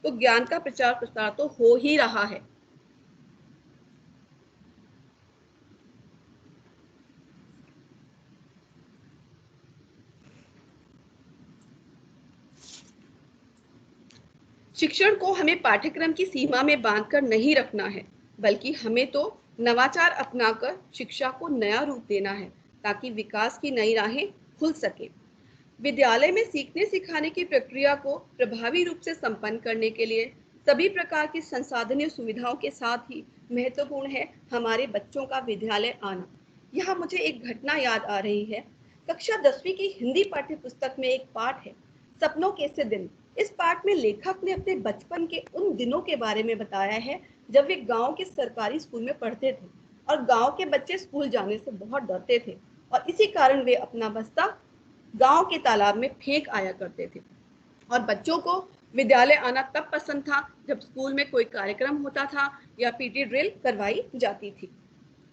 तो ज्ञान का प्रचार प्रसार तो हो ही रहा है। शिक्षण को हमें पाठ्यक्रम की सीमा में बांधकर नहीं रखना है, बल्कि हमें तो नवाचार अपनाकर शिक्षा को नया रूप देना है, ताकि विकास की नई राहें खुल सके। विद्यालय में सीखने सिखाने की प्रक्रिया को प्रभावी रूप से संपन्न करने के लिए सभी प्रकार की संसाधनीय सुविधाओं के साथ ही महत्वपूर्ण है हमारे बच्चों का विद्यालय आना। यहाँ मुझे एक घटना याद आ रही है। कक्षा 10वीं की हिंदी पाठ्य पुस्तक में एक पाठ है, सपनों के से दिन। इस पाठ में लेखक ने अपने बचपन के उन दिनों के बारे में बताया है जब वे गांव के सरकारी स्कूल में पढ़ते थे और गांव के बच्चे स्कूल जाने से बहुत डरते थे और इसी कारण वे अपना बस्ता गांव के तालाब में फेंक आया करते थे। और बच्चों को विद्यालय आना तब पसंद था जब स्कूल में कोई कार्यक्रम होता था या पीटी ड्रिल करवाई जाती थी।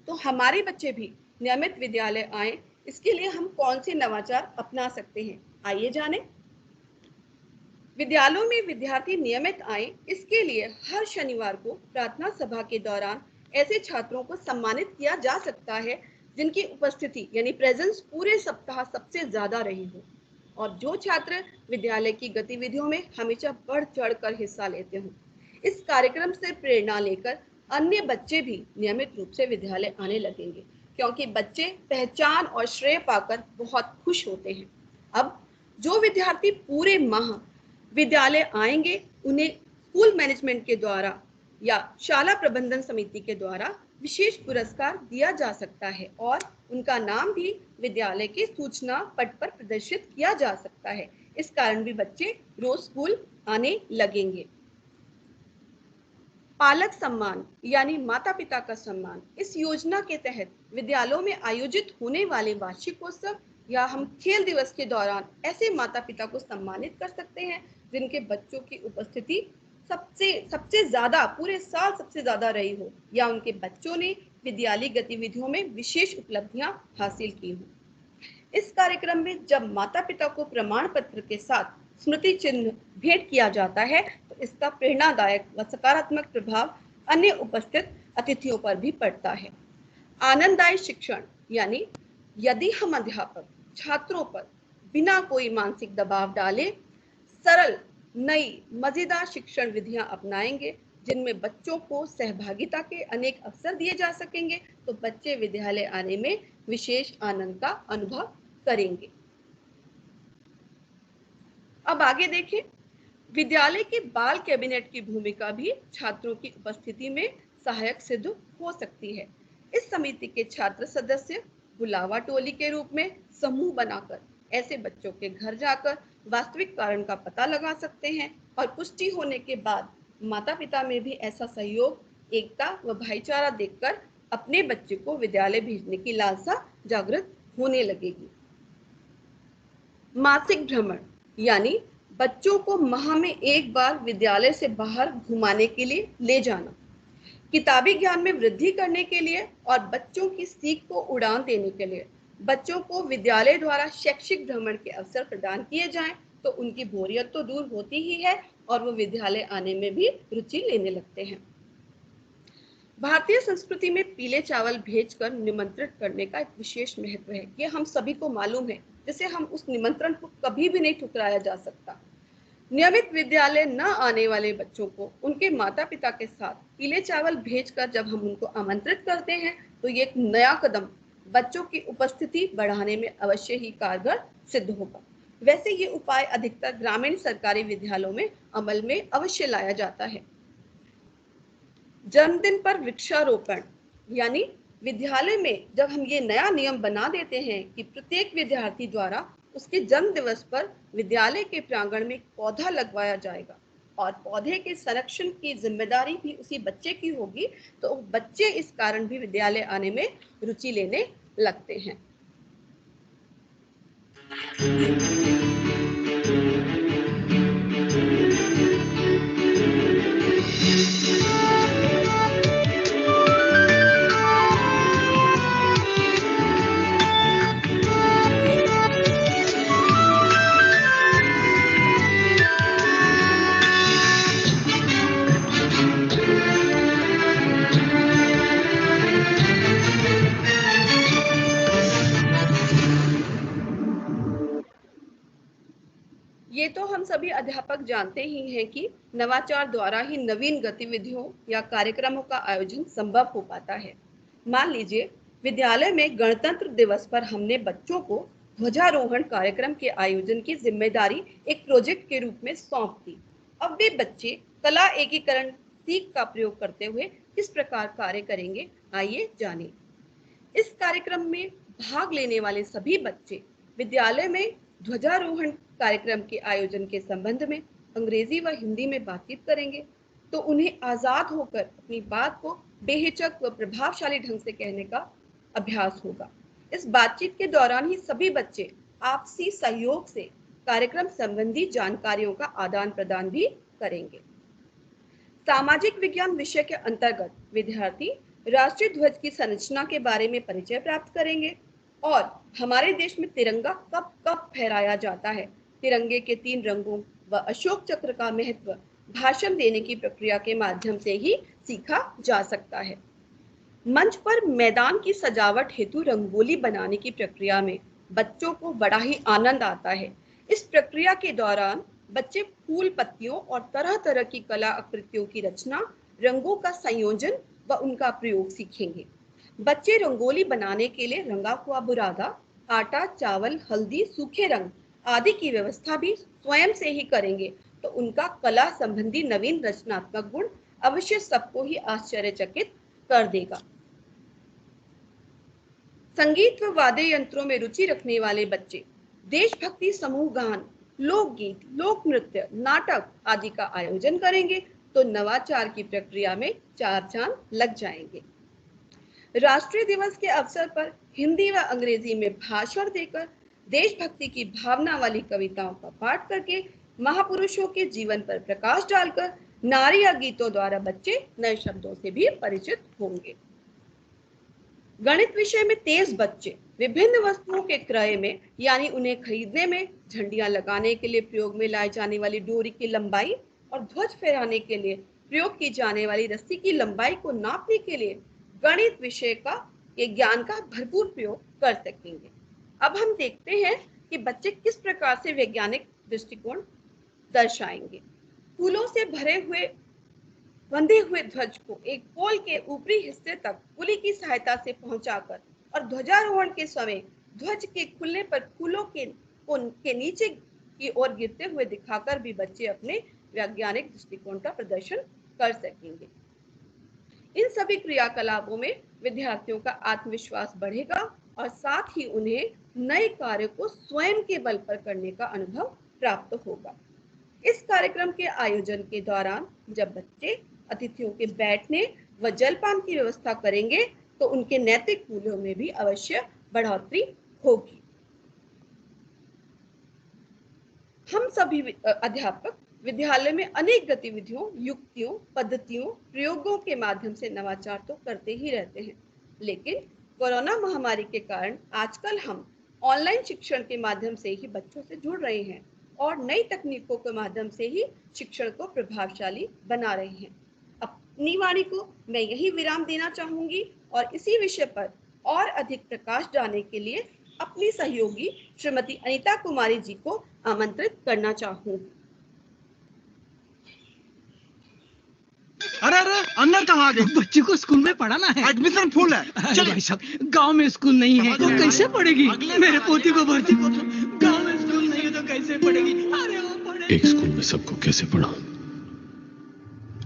तो हमारे बच्चे भी नियमित विद्यालय आए, इसके लिए हम कौन से नवाचार अपना सकते हैं, आइए जानें। विद्यालयों में विद्यार्थी नियमित आए, इसके लिए हर शनिवार को प्रार्थना सभा के दौरान ऐसे छात्रों को सम्मानित किया जा सकता है जिनकी उपस्थिति यानी प्रेजेंस पूरे सप्ताह सबसे ज्यादा रही हो और जो छात्र विद्यालय की गतिविधियों में हमेशा बढ़ चढ़ कर हिस्सा लेते हों। इस कार्यक्रम से प्रेरणा लेकर अन्य बच्चे भी नियमित रूप से विद्यालय आने लगेंगे, क्योंकि बच्चे पहचान और श्रेय पाकर बहुत खुश होते हैं। अब जो विद्यार्थी पूरे माह विद्यालय आएंगे, उन्हें स्कूल मैनेजमेंट के द्वारा या शाला प्रबंधन समिति के द्वारा विशेष पुरस्कार दिया जा सकता है और उनका नाम भी विद्यालय के सूचना पट पर प्रदर्शित किया जा सकता है। इस कारण भी बच्चे रोज स्कूल आने लगेंगे। पालक सम्मान यानी माता पिता का सम्मान, इस योजना के तहत विद्यालयों में आयोजित होने वाले वार्षिकोत्सव या हम खेल दिवस के दौरान ऐसे माता पिता को सम्मानित कर सकते हैं जिनके बच्चों की उपस्थिति सबसे सबसे ज्यादा पूरे साल सबसे ज्यादा रही हो या उनके बच्चों ने विद्यालय गतिविधियों में विशेष उपलब्धियां हासिल की हो। इस कार्यक्रम में जब माता पिता को प्रमाण पत्र के साथ स्मृति चिन्ह भेंट किया जाता है तो इसका प्रेरणादायक व सकारात्मक प्रभाव अन्य उपस्थित अतिथियों पर भी पड़ता है। आनंददायी शिक्षण यानी यदि हम अध्यापक छात्रों पर बिना कोई मानसिक दबाव डाले सरल नई मजेदार शिक्षण विधियां अपनाएंगे जिनमें बच्चों को सहभागिता के अनेक अवसर दिए जा सकेंगे, तो बच्चे विद्यालय आने में विशेष आनंद का अनुभव करेंगे। अब आगे देखें, विद्यालय के बाल कैबिनेट की भूमिका भी छात्रों की उपस्थिति में सहायक सिद्ध हो सकती है। इस समिति के छात्र सदस्य बुलावा टोली के रूप में समूह बनाकर ऐसे बच्चों के घर जाकर वास्तविक कारण का पता लगा सकते हैं और पुष्टि होने के बाद माता पिता में भी ऐसा सहयोग, एकता व भाईचारा देखकर अपने बच्चे को विद्यालय भेजने की लालसा जागृत होने लगेगी। मासिक भ्रमण यानी बच्चों को माह में एक बार विद्यालय से बाहर घुमाने के लिए ले जाना, किताबी ज्ञान में वृद्धि करने के लिए और बच्चों की सीख को उड़ान देने के लिए बच्चों को विद्यालय द्वारा शैक्षिक भ्रमण के अवसर प्रदान किए जाएं, तो उनकी बोरियत तो दूर होती ही है और वो विद्यालय आने में भी रुचि लेने लगते हैं। भारतीय संस्कृति में पीले चावल भेजकर निमंत्रित करने का एक विशेष महत्व है, ये हम सभी को मालूम है, जिसे हम उस निमंत्रण को कभी भी नहीं ठुकराया जा सकता। नियमित विद्यालय न आने वाले बच्चों को उनके माता पिता के साथ पीले चावल भेजकर जब हम उनको आमंत्रित करते हैं तो ये एक नया कदम बच्चों की उपस्थिति बढ़ाने में अवश्य ही कारगर सिद्ध होगा। वैसे ये उपाय अधिकतर ग्रामीण सरकारी विद्यालयों में अमल में अवश्य लाया जाता है। जन्मदिन पर वृक्षारोपण यानी विद्यालय में जब हम ये नया नियम बना देते हैं कि प्रत्येक विद्यार्थी द्वारा उसके जन्म दिवस पर विद्यालय के प्रांगण में पौधा लगवाया जाएगा और पौधे के संरक्षण की जिम्मेदारी भी उसी बच्चे की होगी, तो बच्चे इस कारण भी विद्यालय आने में रुचि लेने लगते हैं। ये तो हम सभी अध्यापक जानते ही हैं कि नवाचार द्वारा ही नवीन गतिविधियों या कार्यक्रमों का आयोजन संभव हो पाता है। मान लीजिए विद्यालय में गणतंत्र दिवस पर हमने बच्चों को ध्वजारोहण कार्यक्रम के आयोजन की जिम्मेदारी एक प्रोजेक्ट के रूप में सौंप दी। अब वे बच्चे कला एकीकरण सीख का प्रयोग करते हुए किस प्रकार कार्य करेंगे, आइए जानें। इस कार्यक्रम में भाग लेने वाले सभी बच्चे विद्यालय में ध्वजारोहण कार्यक्रम के आयोजन के संबंध में अंग्रेजी व हिंदी में बातचीत करेंगे, तो उन्हें आजाद होकर अपनी बात को बेहिचक व प्रभावशाली ढंग से कहने का अभ्यास होगा। इस बातचीत के दौरान ही सभी बच्चे आपसी सहयोग से कार्यक्रम संबंधी जानकारियों का आदान प्रदान भी करेंगे। सामाजिक विज्ञान विषय के अंतर्गत विद्यार्थी राष्ट्रीय ध्वज की संरचना के बारे में परिचय प्राप्त करेंगे और हमारे देश में तिरंगा कब कब फहराया जाता है, तिरंगे के 3 रंगों व अशोक चक्र का महत्व भाषण देने की प्रक्रिया के माध्यम से ही सीखा जा सकता है। मंच पर मैदान की सजावट हेतु रंगोली बनाने की प्रक्रिया में बच्चों को बड़ा ही आनंद आता है। इस प्रक्रिया के दौरान बच्चे फूल पत्तियों और तरह तरह की कला आकृतियों की रचना, रंगों का संयोजन व उनका प्रयोग सीखेंगे। बच्चे रंगोली बनाने के लिए रंगा हुआ बुरादा, आटा, चावल, हल्दी, सूखे रंग आदि की व्यवस्था भी स्वयं से ही करेंगे, तो उनका कला संबंधी नवीन रचनात्मक गुण अवश्य सबको ही आश्चर्यचकित कर देगा। संगीत व वाद्य यंत्रों में रुचि रखने वाले बच्चे देशभक्ति समूह गान, लोकगीत, लोक नृत्य, नाटक आदि का आयोजन करेंगे, तो नवाचार की प्रक्रिया में 4 चांद लग जाएंगे। राष्ट्रीय दिवस के अवसर पर हिंदी व अंग्रेजी में भाषण देकर देशभक्ति की भावना वाली कविताओं का पाठ करके, महापुरुषों के जीवन पर प्रकाश डालकर नारी या गीतों द्वारा बच्चे नए शब्दों से भी परिचित होंगे। गणित विषय में तेज बच्चे विभिन्न वस्तुओं के क्रय में यानी उन्हें खरीदने में, झंडियां लगाने के लिए प्रयोग में लाई जाने वाली डोरी की लंबाई और ध्वज फहराने के लिए प्रयोग की जाने वाली रस्सी की लंबाई को नापने के लिए गणित विषय के ज्ञान का भरपूर प्रयोग कर सकेंगे। अब हम देखते हैं कि बच्चे किस प्रकार से वैज्ञानिक दृष्टिकोण दर्शाएंगे। फूलों से भरे हुए बंधे हुए ध्वज को एक पोल के ऊपरी हिस्से तक पुली की सहायता से पहुंचाकर और ध्वजारोहण के समय ध्वज के खुलने पर फूलों के नीचे की ओर गिरते हुए दिखाकर भी बच्चे अपने वैज्ञानिक दृष्टिकोण का प्रदर्शन कर सकेंगे। इन सभी क्रियाकलापों में विद्यार्थियों का आत्मविश्वास बढ़ेगा और साथ ही उन्हें नए कार्य को स्वयं के बल पर करने का अनुभव प्राप्त होगा। इस कार्यक्रम के आयोजन के दौरान जब बच्चे अतिथियों के बैठने व जलपान की व्यवस्था करेंगे, तो उनके नैतिक मूल्यों में भी अवश्य बढ़ोतरी होगी। हम सभी अध्यापक विद्यालय में अनेक गतिविधियों, युक्तियों, पद्धतियों, प्रयोगों के माध्यम से नवाचार तो करते ही रहते हैं, लेकिन कोरोना महामारी के कारण आजकल हम ऑनलाइन शिक्षण के माध्यम से ही बच्चों से जुड़ रहे हैं और नई तकनीकों के माध्यम से ही शिक्षण को प्रभावशाली बना रहे हैं। अपनी वाणी को मैं यही विराम देना चाहूंगी और इसी विषय पर और अधिक प्रकाश डालने के लिए अपनी सहयोगी श्रीमती अनीता कुमारी जी को आमंत्रित करना चाहूंगी। अरे अरे अंदर कहाँ गए? बच्ची को स्कूल में पढ़ाना है, एडमिशन फुल है। चलिए भाई साहब, गांव में स्कूल नहीं है तो कैसे पढ़ेगी? मेरे पोती को भर्ती कर दो। गांव में स्कूल नहीं है तो कैसे पढ़ेगी? अरे वो पढ़ेगी। एक स्कूल में सबको कैसे पढ़ाऊं?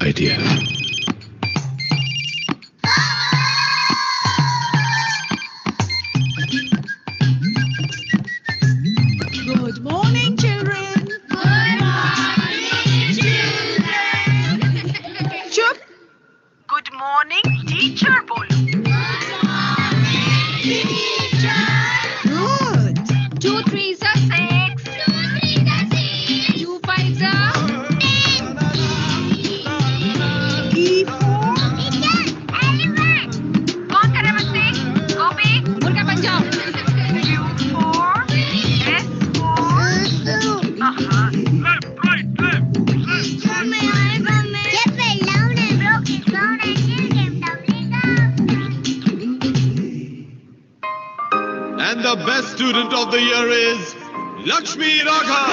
Idea. Good morning, children. Good morning, children. Chup. Good morning, teacher. बोलो. Good morning, teacher. Good. 2 3s are 6. 2 3s are 6. 2 5s are 10. E4. Teacher, elephant. कौन करे बच्चे? Go big. मुर्गा बन जाओ. Q4. S4. Left, right, left. Jeff fell down and broke his bone and still came tumbling down. And the best student of the year is Lakshmi Raghav.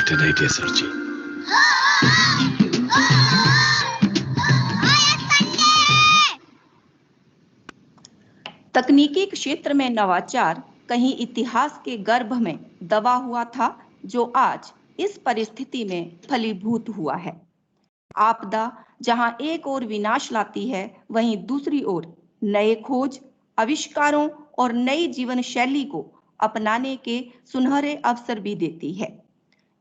चाहते नहीं थे sir जी। तकनीकी क्षेत्र में नवाचार कहीं इतिहास के गर्भ में दबा हुआ था, जो आज इस परिस्थिति में फलीभूत हुआ है। आपदा जहां एक ओर विनाश लाती है, वहीं दूसरी ओर नए खोज, आविष्कारों और नई जीवन शैली को अपनाने के सुनहरे अवसर भी देती है।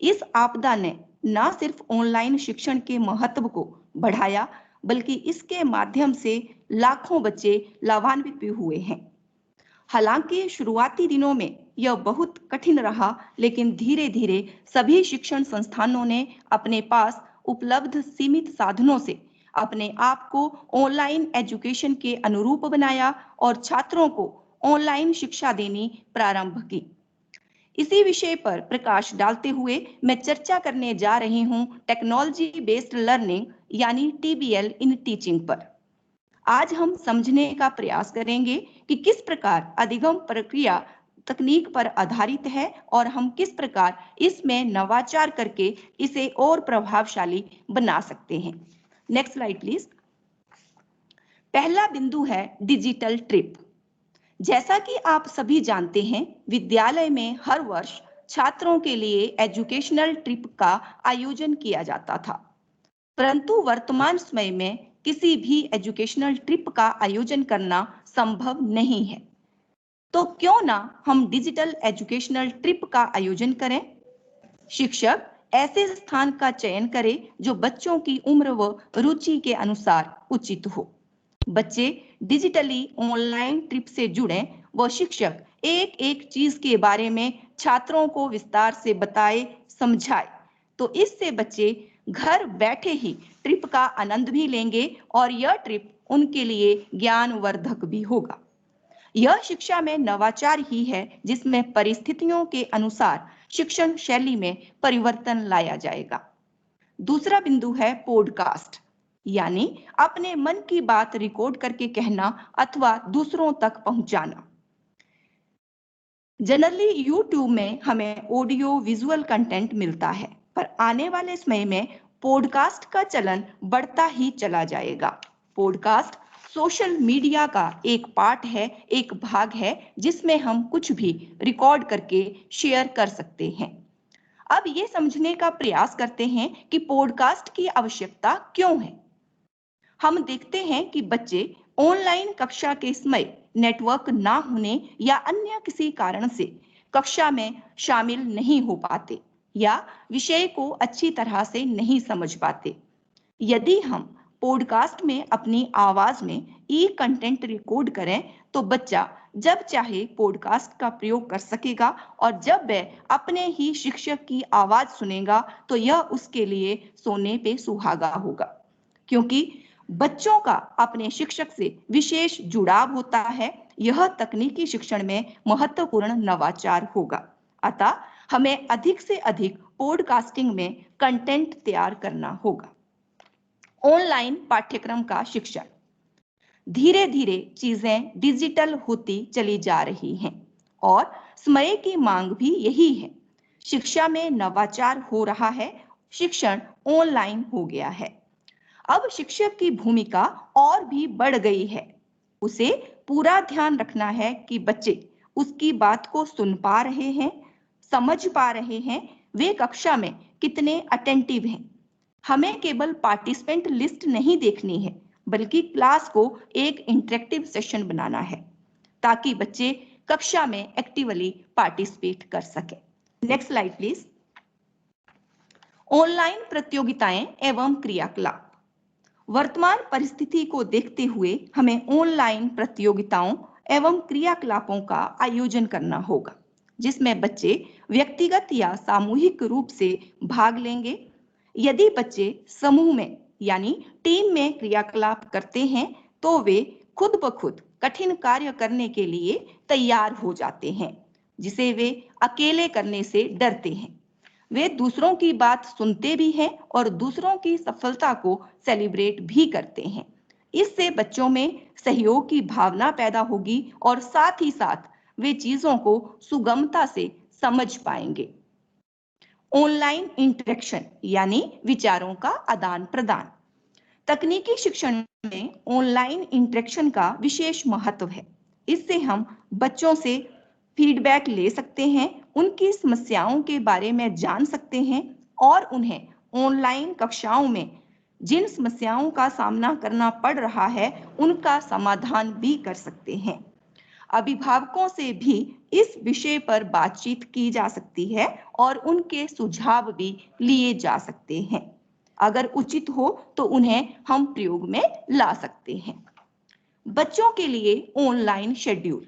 इस आपदा ने न सिर्फ ऑनलाइन शिक्षण के महत्व को बढ़ाया, बल्कि इसके माध्यम से लाखों बच्चे लाभान्वित भी हुए हैं। हालांकि शुरुआती दिनों में यह बहुत कठिन रहा, लेकिन धीरे धीरे सभी शिक्षण संस्थानों ने अपने पास उपलब्ध सीमित साधनों से अपने आप को ऑनलाइन एजुकेशन के अनुरूप बनाया और छात्रों को ऑनलाइन शिक्षा देनी प्रारंभ की। इसी विषय पर प्रकाश डालते हुए मैं चर्चा करने जा रही हूं टेक्नोलॉजी बेस्ड लर्निंग यानी TBL इन टीचिंग पर। आज हम समझने का प्रयास करेंगे कि किस प्रकार अधिगम प्रक्रिया तकनीक पर आधारित है और हम किस प्रकार इसमें नवाचार करके इसे और प्रभावशाली बना सकते हैं। Next slide please. पहला बिंदु है डिजिटल ट्रिप। जैसा कि आप सभी जानते हैं, विद्यालय में हर वर्ष छात्रों के लिए एजुकेशनल ट्रिप का आयोजन किया जाता था, परंतु वर्तमान समय में किसी भी एजुकेशनल ट्रिप का आयोजन करना संभव नहीं है। तो क्यों ना हम डिजिटल एजुकेशनल ट्रिप का आयोजन करें। शिक्षक ऐसे स्थान का चयन करे जो बच्चों की उम्र व रुचि के अनुसार उचित हो। बच्चे डिजिटली ऑनलाइन ट्रिप से जुड़ें व शिक्षक एक एक चीज के बारे में छात्रों को विस्तार से बताए, समझाए, तो इससे बच्चे घर बैठे ही ट्रिप का आनंद भी लेंगे और यह ट्रिप उनके लिए ज्ञानवर्धक भी होगा। यह शिक्षा में नवाचार ही है जिसमें परिस्थितियों के अनुसार शिक्षण शैली में परिवर्तन लाया जाएगा। दूसरा बिंदु है पॉडकास्ट, यानी अपने मन की बात रिकॉर्ड करके कहना अथवा दूसरों तक पहुंचाना। जनरली YouTube में हमें ऑडियो विजुअल कंटेंट मिलता है, पर आने वाले समय में पॉडकास्ट का चलन बढ़ता ही चला जाएगा। पॉडकास्ट सोशल मीडिया का एक पार्ट है, एक भाग है जिसमें हम कुछ भी रिकॉर्ड करके शेयर कर सकते हैं। अब ये समझने का प्रयास करते हैं कि पॉडकास्ट की आवश्यकता क्यों है। हम देखते हैं कि बच्चे ऑनलाइन कक्षा के समय नेटवर्क ना होने या अन्य किसी कारण से कक्षा में शामिल नहीं हो पाते या विषय को अच्छी तरह से नहीं समझ पाते। यदि हम पॉडकास्ट में अपनी आवाज में ई कंटेंट रिकॉर्ड करें तो बच्चा जब चाहे पॉडकास्ट का प्रयोग कर सकेगा और जब वह अपने ही शिक्षक की आवाज सुनेगा तो यह उसके लिए सोने पे सुहागा होगा, क्योंकि बच्चों का अपने शिक्षक से विशेष जुड़ाव होता है। यह तकनीकी शिक्षण में महत्वपूर्ण नवाचार होगा। अतः हमें अधिक से अधिक पॉडकास्टिंग में कंटेंट तैयार करना होगा। ऑनलाइन पाठ्यक्रम का शिक्षण। धीरे धीरे चीजें डिजिटल होती चली जा रही हैं और समय की मांग भी यही है। शिक्षा में नवाचार हो रहा है, शिक्षण ऑनलाइन हो गया है। अब शिक्षक की भूमिका और भी बढ़ गई है। उसे पूरा ध्यान रखना है कि बच्चे उसकी बात को सुन पा रहे हैं, समझ पा रहे हैं, वे कक्षा में कितने अटेंटिव हैं। हमें केवल पार्टिसिपेंट लिस्ट नहीं देखनी है, बल्कि क्लास को एक इंटरेक्टिव सेशन बनाना है ताकि बच्चे कक्षा में एक्टिवली पार्टिसिपेट कर सकें। Next slide please. ऑनलाइन प्रतियोगिताएं एवं क्रियाकलाप। वर्तमान परिस्थिति को देखते हुए हमें ऑनलाइन प्रतियोगिताओं एवं क्रियाकलापों का आयोजन करना होगा, जिसमें बच्चे व्यक्तिगत या सामूहिक रूप से भाग लेंगे। यदि बच्चे समूह में यानी टीम में क्रियाकलाप करते हैं तो वे खुद ब खुद कठिन कार्य करने के लिए तैयार हो जाते हैं, जिसे वे अकेले करने से डरते हैं। वे दूसरों की बात सुनते भी हैं और दूसरों की सफलता को सेलिब्रेट भी करते हैं। इससे बच्चों में सहयोग की भावना पैदा होगी और साथ ही साथ वे चीजों को सुगमता से समझ पाएंगे। ऑनलाइन इंटरेक्शन यानी विचारों का आदान प्रदान। तकनीकी शिक्षण में ऑनलाइन इंटरेक्शन का विशेष महत्व है। इससे हम बच्चों से फीडबैक ले सकते हैं, उनकी समस्याओं के बारे में जान सकते हैं और उन्हें ऑनलाइन कक्षाओं में जिन समस्याओं का सामना करना पड़ रहा है उनका समाधान भी कर सकते हैं। अभिभावकों से भी इस विषय पर बातचीत की जा सकती है और उनके सुझाव भी लिए जा सकते हैं। अगर उचित हो तो उन्हें हम प्रयोग में ला सकते हैं। बच्चों के लिए ऑनलाइन शेड्यूल।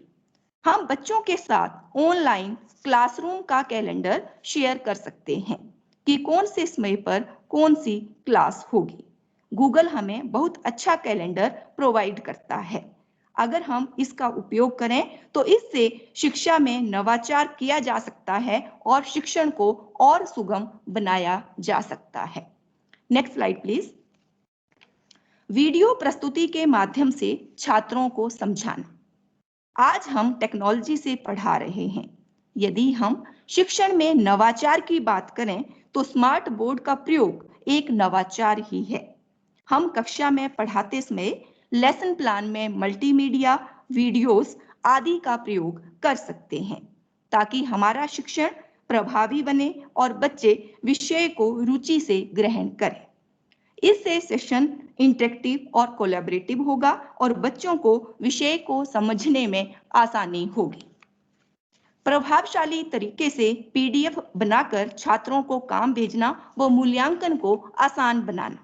हम बच्चों के साथ ऑनलाइन क्लासरूम का कैलेंडर शेयर कर सकते हैं कि कौन से समय पर कौन सी क्लास होगी। गूगल हमें बहुत अच्छा कैलेंडर प्रोवाइड करता है। अगर हम इसका उपयोग करें तो इससे शिक्षा में नवाचार किया जा सकता है और शिक्षण को और सुगम बनाया जा सकता है। Next slide please. वीडियो प्रस्तुति के माध्यम से छात्रों को समझाना। आज हम टेक्नोलॉजी से पढ़ा रहे हैं। यदि हम शिक्षण में नवाचार की बात करें तो स्मार्ट बोर्ड का प्रयोग एक नवाचार ही है। हम कक्षा में पढ़ाते समय लेसन प्लान में मल्टीमीडिया वीडियोस आदि का प्रयोग कर सकते हैं ताकि हमारा शिक्षण प्रभावी बने और बच्चे विषय को रुचि से ग्रहण करें। इससे सेशन इंटरेक्टिव और कोलैबोरेटिव होगा और बच्चों को विषय को समझने में आसानी होगी। प्रभावशाली तरीके से पीडीएफ बनाकर छात्रों को काम भेजना व मूल्यांकन को आसान बनाना।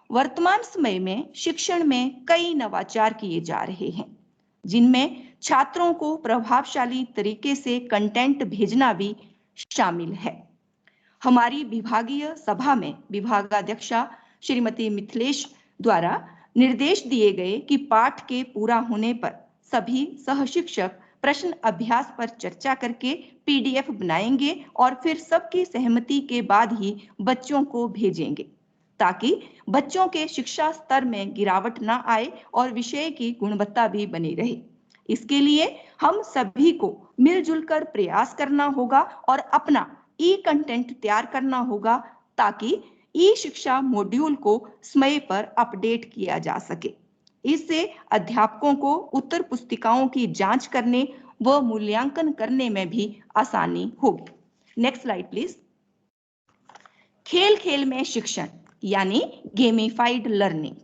वर्तमान समय में शिक्षण में कई नवाचार किए जा रहे हैं जिनमें छात्रों को प्रभावशाली तरीके से कंटेंट भेजना भी शामिल है। हमारी विभागीय सभा में विभागाध्यक्षा श्रीमती मिथिलेश द्वारा निर्देश दिए गए कि पाठ के पूरा होने पर सभी सहशिक्षक प्रश्न अभ्यास पर चर्चा करके पीडीएफ बनाएंगे और फिर सबकी सहमति के बाद ही बच्चों को भेजेंगे ताकि बच्चों के शिक्षा स्तर में गिरावट ना आए और विषय की गुणवत्ता भी बनी रहे। इसके लिए हम सभी को मिलजुल कर प्रयास करना होगा और अपना ई कंटेंट तैयार करना होगा ताकि ई शिक्षा मॉड्यूल को समय पर अपडेट किया जा सके। इससे अध्यापकों को उत्तर पुस्तिकाओं की जांच करने व मूल्यांकन करने में भी आसानी होगी। Next slide please. खेल खेल में शिक्षण यानी गेमिफाइड लर्निंग।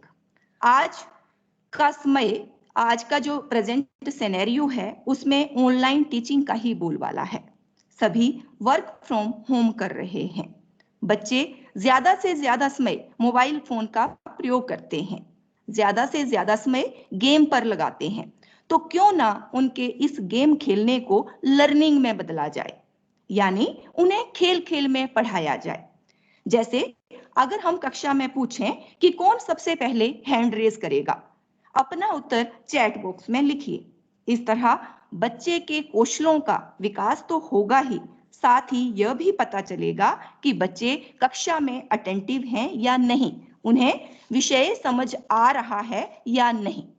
आज का जो प्रेजेंट सिनेरियो है उसमें ऑनलाइन टीचिंग का ही बोलबाला है। सभी वर्क फ्रॉम होम कर रहे हैं। बच्चे ज्यादा से ज्यादा समय मोबाइल फोन का प्रयोग करते हैं, ज्यादा से ज्यादा समय गेम पर लगाते हैं, तो क्यों ना उनके इस गेम खेलने को लर्निंग में बदला जाए, यानी उन्हें खेल खेल में पढ़ाया जाए। जैसे अगर हम कक्षा में पूछें कि कौन सबसे पहले हैंड रेज करेगा, अपना उत्तर चैट बॉक्स में लिखिए। इस तरह बच्चे के कौशलों का विकास तो होगा ही, साथ ही यह भी पता चलेगा कि बच्चे कक्षा में अटेंटिव हैं या नहीं, उन्हें विषय समझ आ रहा है या नहीं।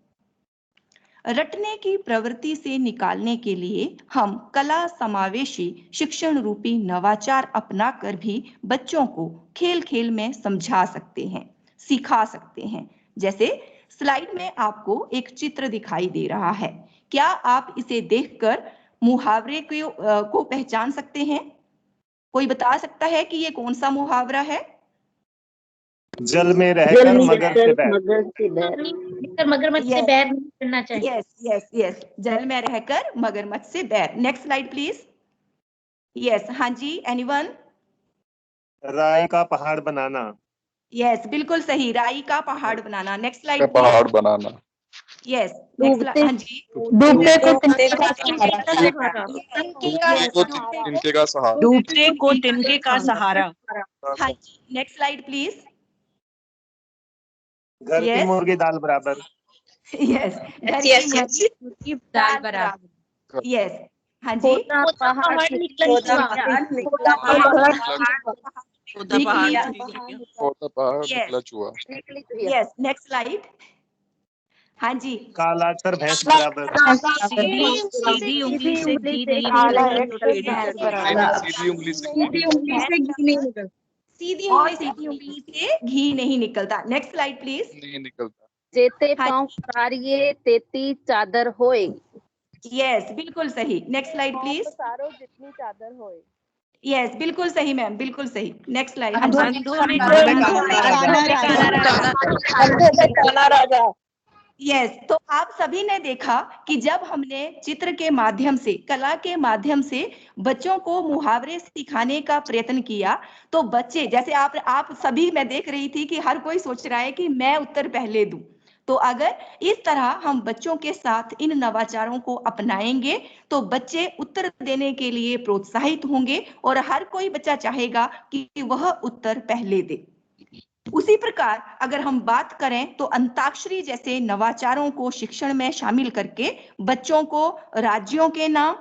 रटने की प्रवृत्ति से निकालने के लिए हम कला समावेशी शिक्षण रूपी नवाचार अपनाकर भी बच्चों को खेल खेल में समझा सकते हैं, सिखा सकते हैं। जैसे स्लाइड में आपको एक चित्र दिखाई दे रहा है। क्या आप इसे देखकर मुहावरे को पहचान सकते हैं? कोई बता सकता है कि ये कौन सा मुहावरा है? जल में रहकर मगर से बैर। मगरमच्छ से बैर नहीं करना चाहिए। यस, जल में रहकर मगरमच्छ से बैर। Next slide please. यस, हाँ जी, एनीवन? राई का पहाड़ बनाना। यस, बिल्कुल सही, राई का पहाड़ बनाना। Next slide. पहाड़ बनाना। यस, नेक्स्ट, हाँ जी। डूबते को तिनके का सहारा। डूबते को तिनके का सहारा। हाँ जी, नेक्स्ट स्लाइड प्लीज। घर की मुर्गी दाल बराबर। यस, घर की मुर्गी दाल बराबर। यस, हाँ जी। Yes, next slide. हाँ जी। कालाक्षर भैंस बराबर। सीधी उंगली से घी नहीं निकलता तो टेढ़ी कर बराबर। सीधी उंगली से सीधी उंगली से घी नहीं निकलता। सीधी उंगली से घी नहीं निकलता। Next slide please. नहीं निकलता। जेते हाँ पाँव पसारिए तेती चादर होए। यस, बिल्कुल सही। Next slide please. पसारो जितनी चादर होए। यस, बिल्कुल सही मैम, बिल्कुल सही। Next slide. यस, तो आप सभी ने देखा कि जब हमने चित्र के माध्यम से, कला के माध्यम से बच्चों को मुहावरे सिखाने का प्रयत्न किया, तो बच्चे जैसे आप सभी, मैं देख रही थी कि हर कोई सोच रहा है कि मैं उत्तर पहले दूं। तो अगर इस तरह हम बच्चों के साथ इन नवाचारों को अपनाएंगे तो बच्चे उत्तर देने के लिए प्रोत्साहित होंगे और हर कोई बच्चा चाहेगा कि वह उत्तर पहले दे। उसी प्रकार अगर हम बात करें तो अंताक्षरी जैसे नवाचारों को शिक्षण में शामिल करके बच्चों को राज्यों के नाम,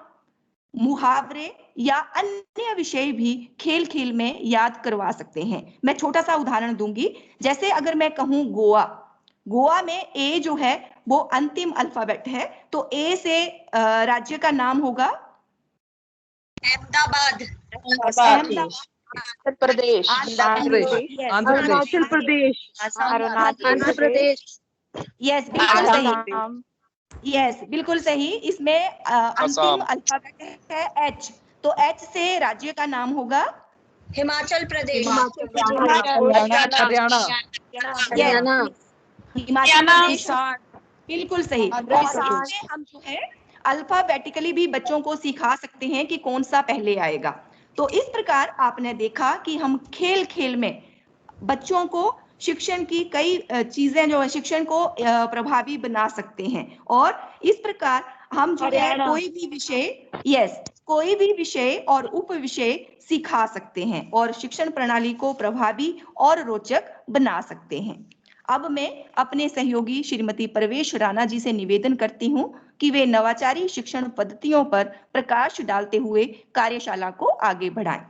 मुहावरे या अन्य विषय भी खेल खेल में याद करवा सकते हैं। मैं छोटा सा उदाहरण दूंगी। जैसे अगर मैं कहूं गोवा, गोवा में ए जो है वो अंतिम अल्फाबेट है, तो ए से राज्य का नाम होगा अहमदाबाद, आंध्र प्रदेश, अरुणाचल प्रदेश, आंध्र प्रदेश। यस, बिल्कुल सही। यस, बिल्कुल सही। इसमें अंतिम अल्फाबेट है एच, तो एच से राज्य का नाम होगा हिमाचल प्रदेश, हरियाणा, हिमाचल प्रदेश। बिल्कुल सही। हम जो है अल्फाबेटिकली भी बच्चों को सिखा सकते हैं कि कौन सा पहले आएगा। तो इस प्रकार आपने देखा कि हम खेल खेल में बच्चों को शिक्षण की कई चीजें जो है शिक्षण को प्रभावी बना सकते हैं, और इस प्रकार हम जो है कोई भी विषय, कोई भी विषय और उप विषय सिखा सकते हैं और शिक्षण प्रणाली को प्रभावी और रोचक बना सकते हैं। अब मैं अपने सहयोगी श्रीमती परवेश राणा जी से निवेदन करती हूं कि वे नवाचारी शिक्षण पद्धतियों पर प्रकाश डालते हुए कार्यशाला को आगे बढ़ाएं।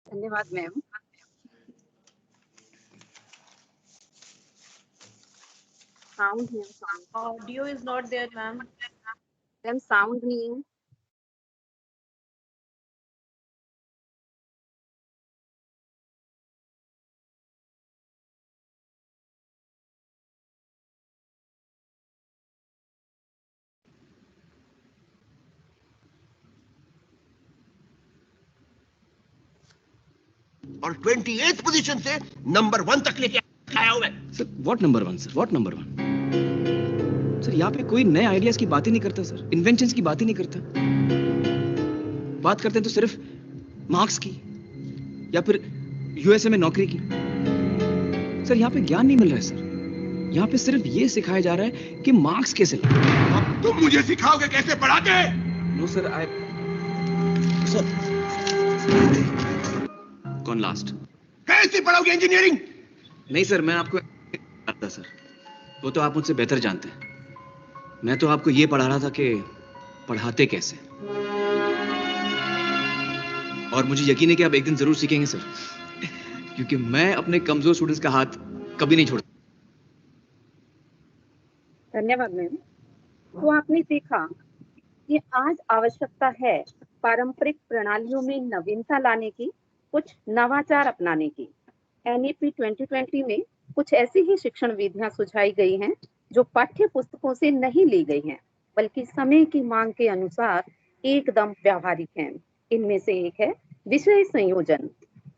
धन्यवाद मैम। Sound नहीं, audio is not there ma'am. Ma'am sound नहीं है। और 28th पोजीशन से नंबर 1 तक लेके आया हूं मैं। Sir what number 1 sir, what number 1? Sir यहाँ पे कोई नए आइडियाज की बात ही नहीं करता सर, इन्वेंशंस की बात ही नहीं करता। बात करते हैं तो सिर्फ मार्क्स की या फिर यूएसए में नौकरी की। सर यहाँ पे ज्ञान नहीं मिल रहा है सर, यहाँ पे सिर्फ ये सिखाया जा रहा है कि मार्क्स कैसे लाए। अब तुम मुझे सिखाओगे कैसे पढ़ाते हैं? नो सर, सर कौन लास्ट? कैसे पढ़ोगे इंजीनियरिंग? नहीं सर, मैं आपको आता सर, वो तो आप मुझसे बेहतर जानते हैं। मैं तो आपको ये पढ़ा रहा था कि पढ़ाते कैसे, और मुझे यकीन है कि आप एक दिन जरूर सीखेंगे सर, क्योंकि मैं अपने कमजोर स्टूडेंट्स का हाथ कभी नहीं छोड़ता। धन्यवाद मैम। तो आपने सीखा कि आज आवश्यकता है पारंपरिक प्रणालियों में नवीनता लाने की, कुछ नवाचार अपनाने की। एनईपी 2020 में कुछ ऐसी ही शिक्षण विधियां सुझाई गई हैं जो पाठ्य पुस्तकों से नहीं ली गई हैं, बल्कि समय की मांग के अनुसार एकदम व्यावहारिक हैं। इनमें से एक है विषय संयोजन।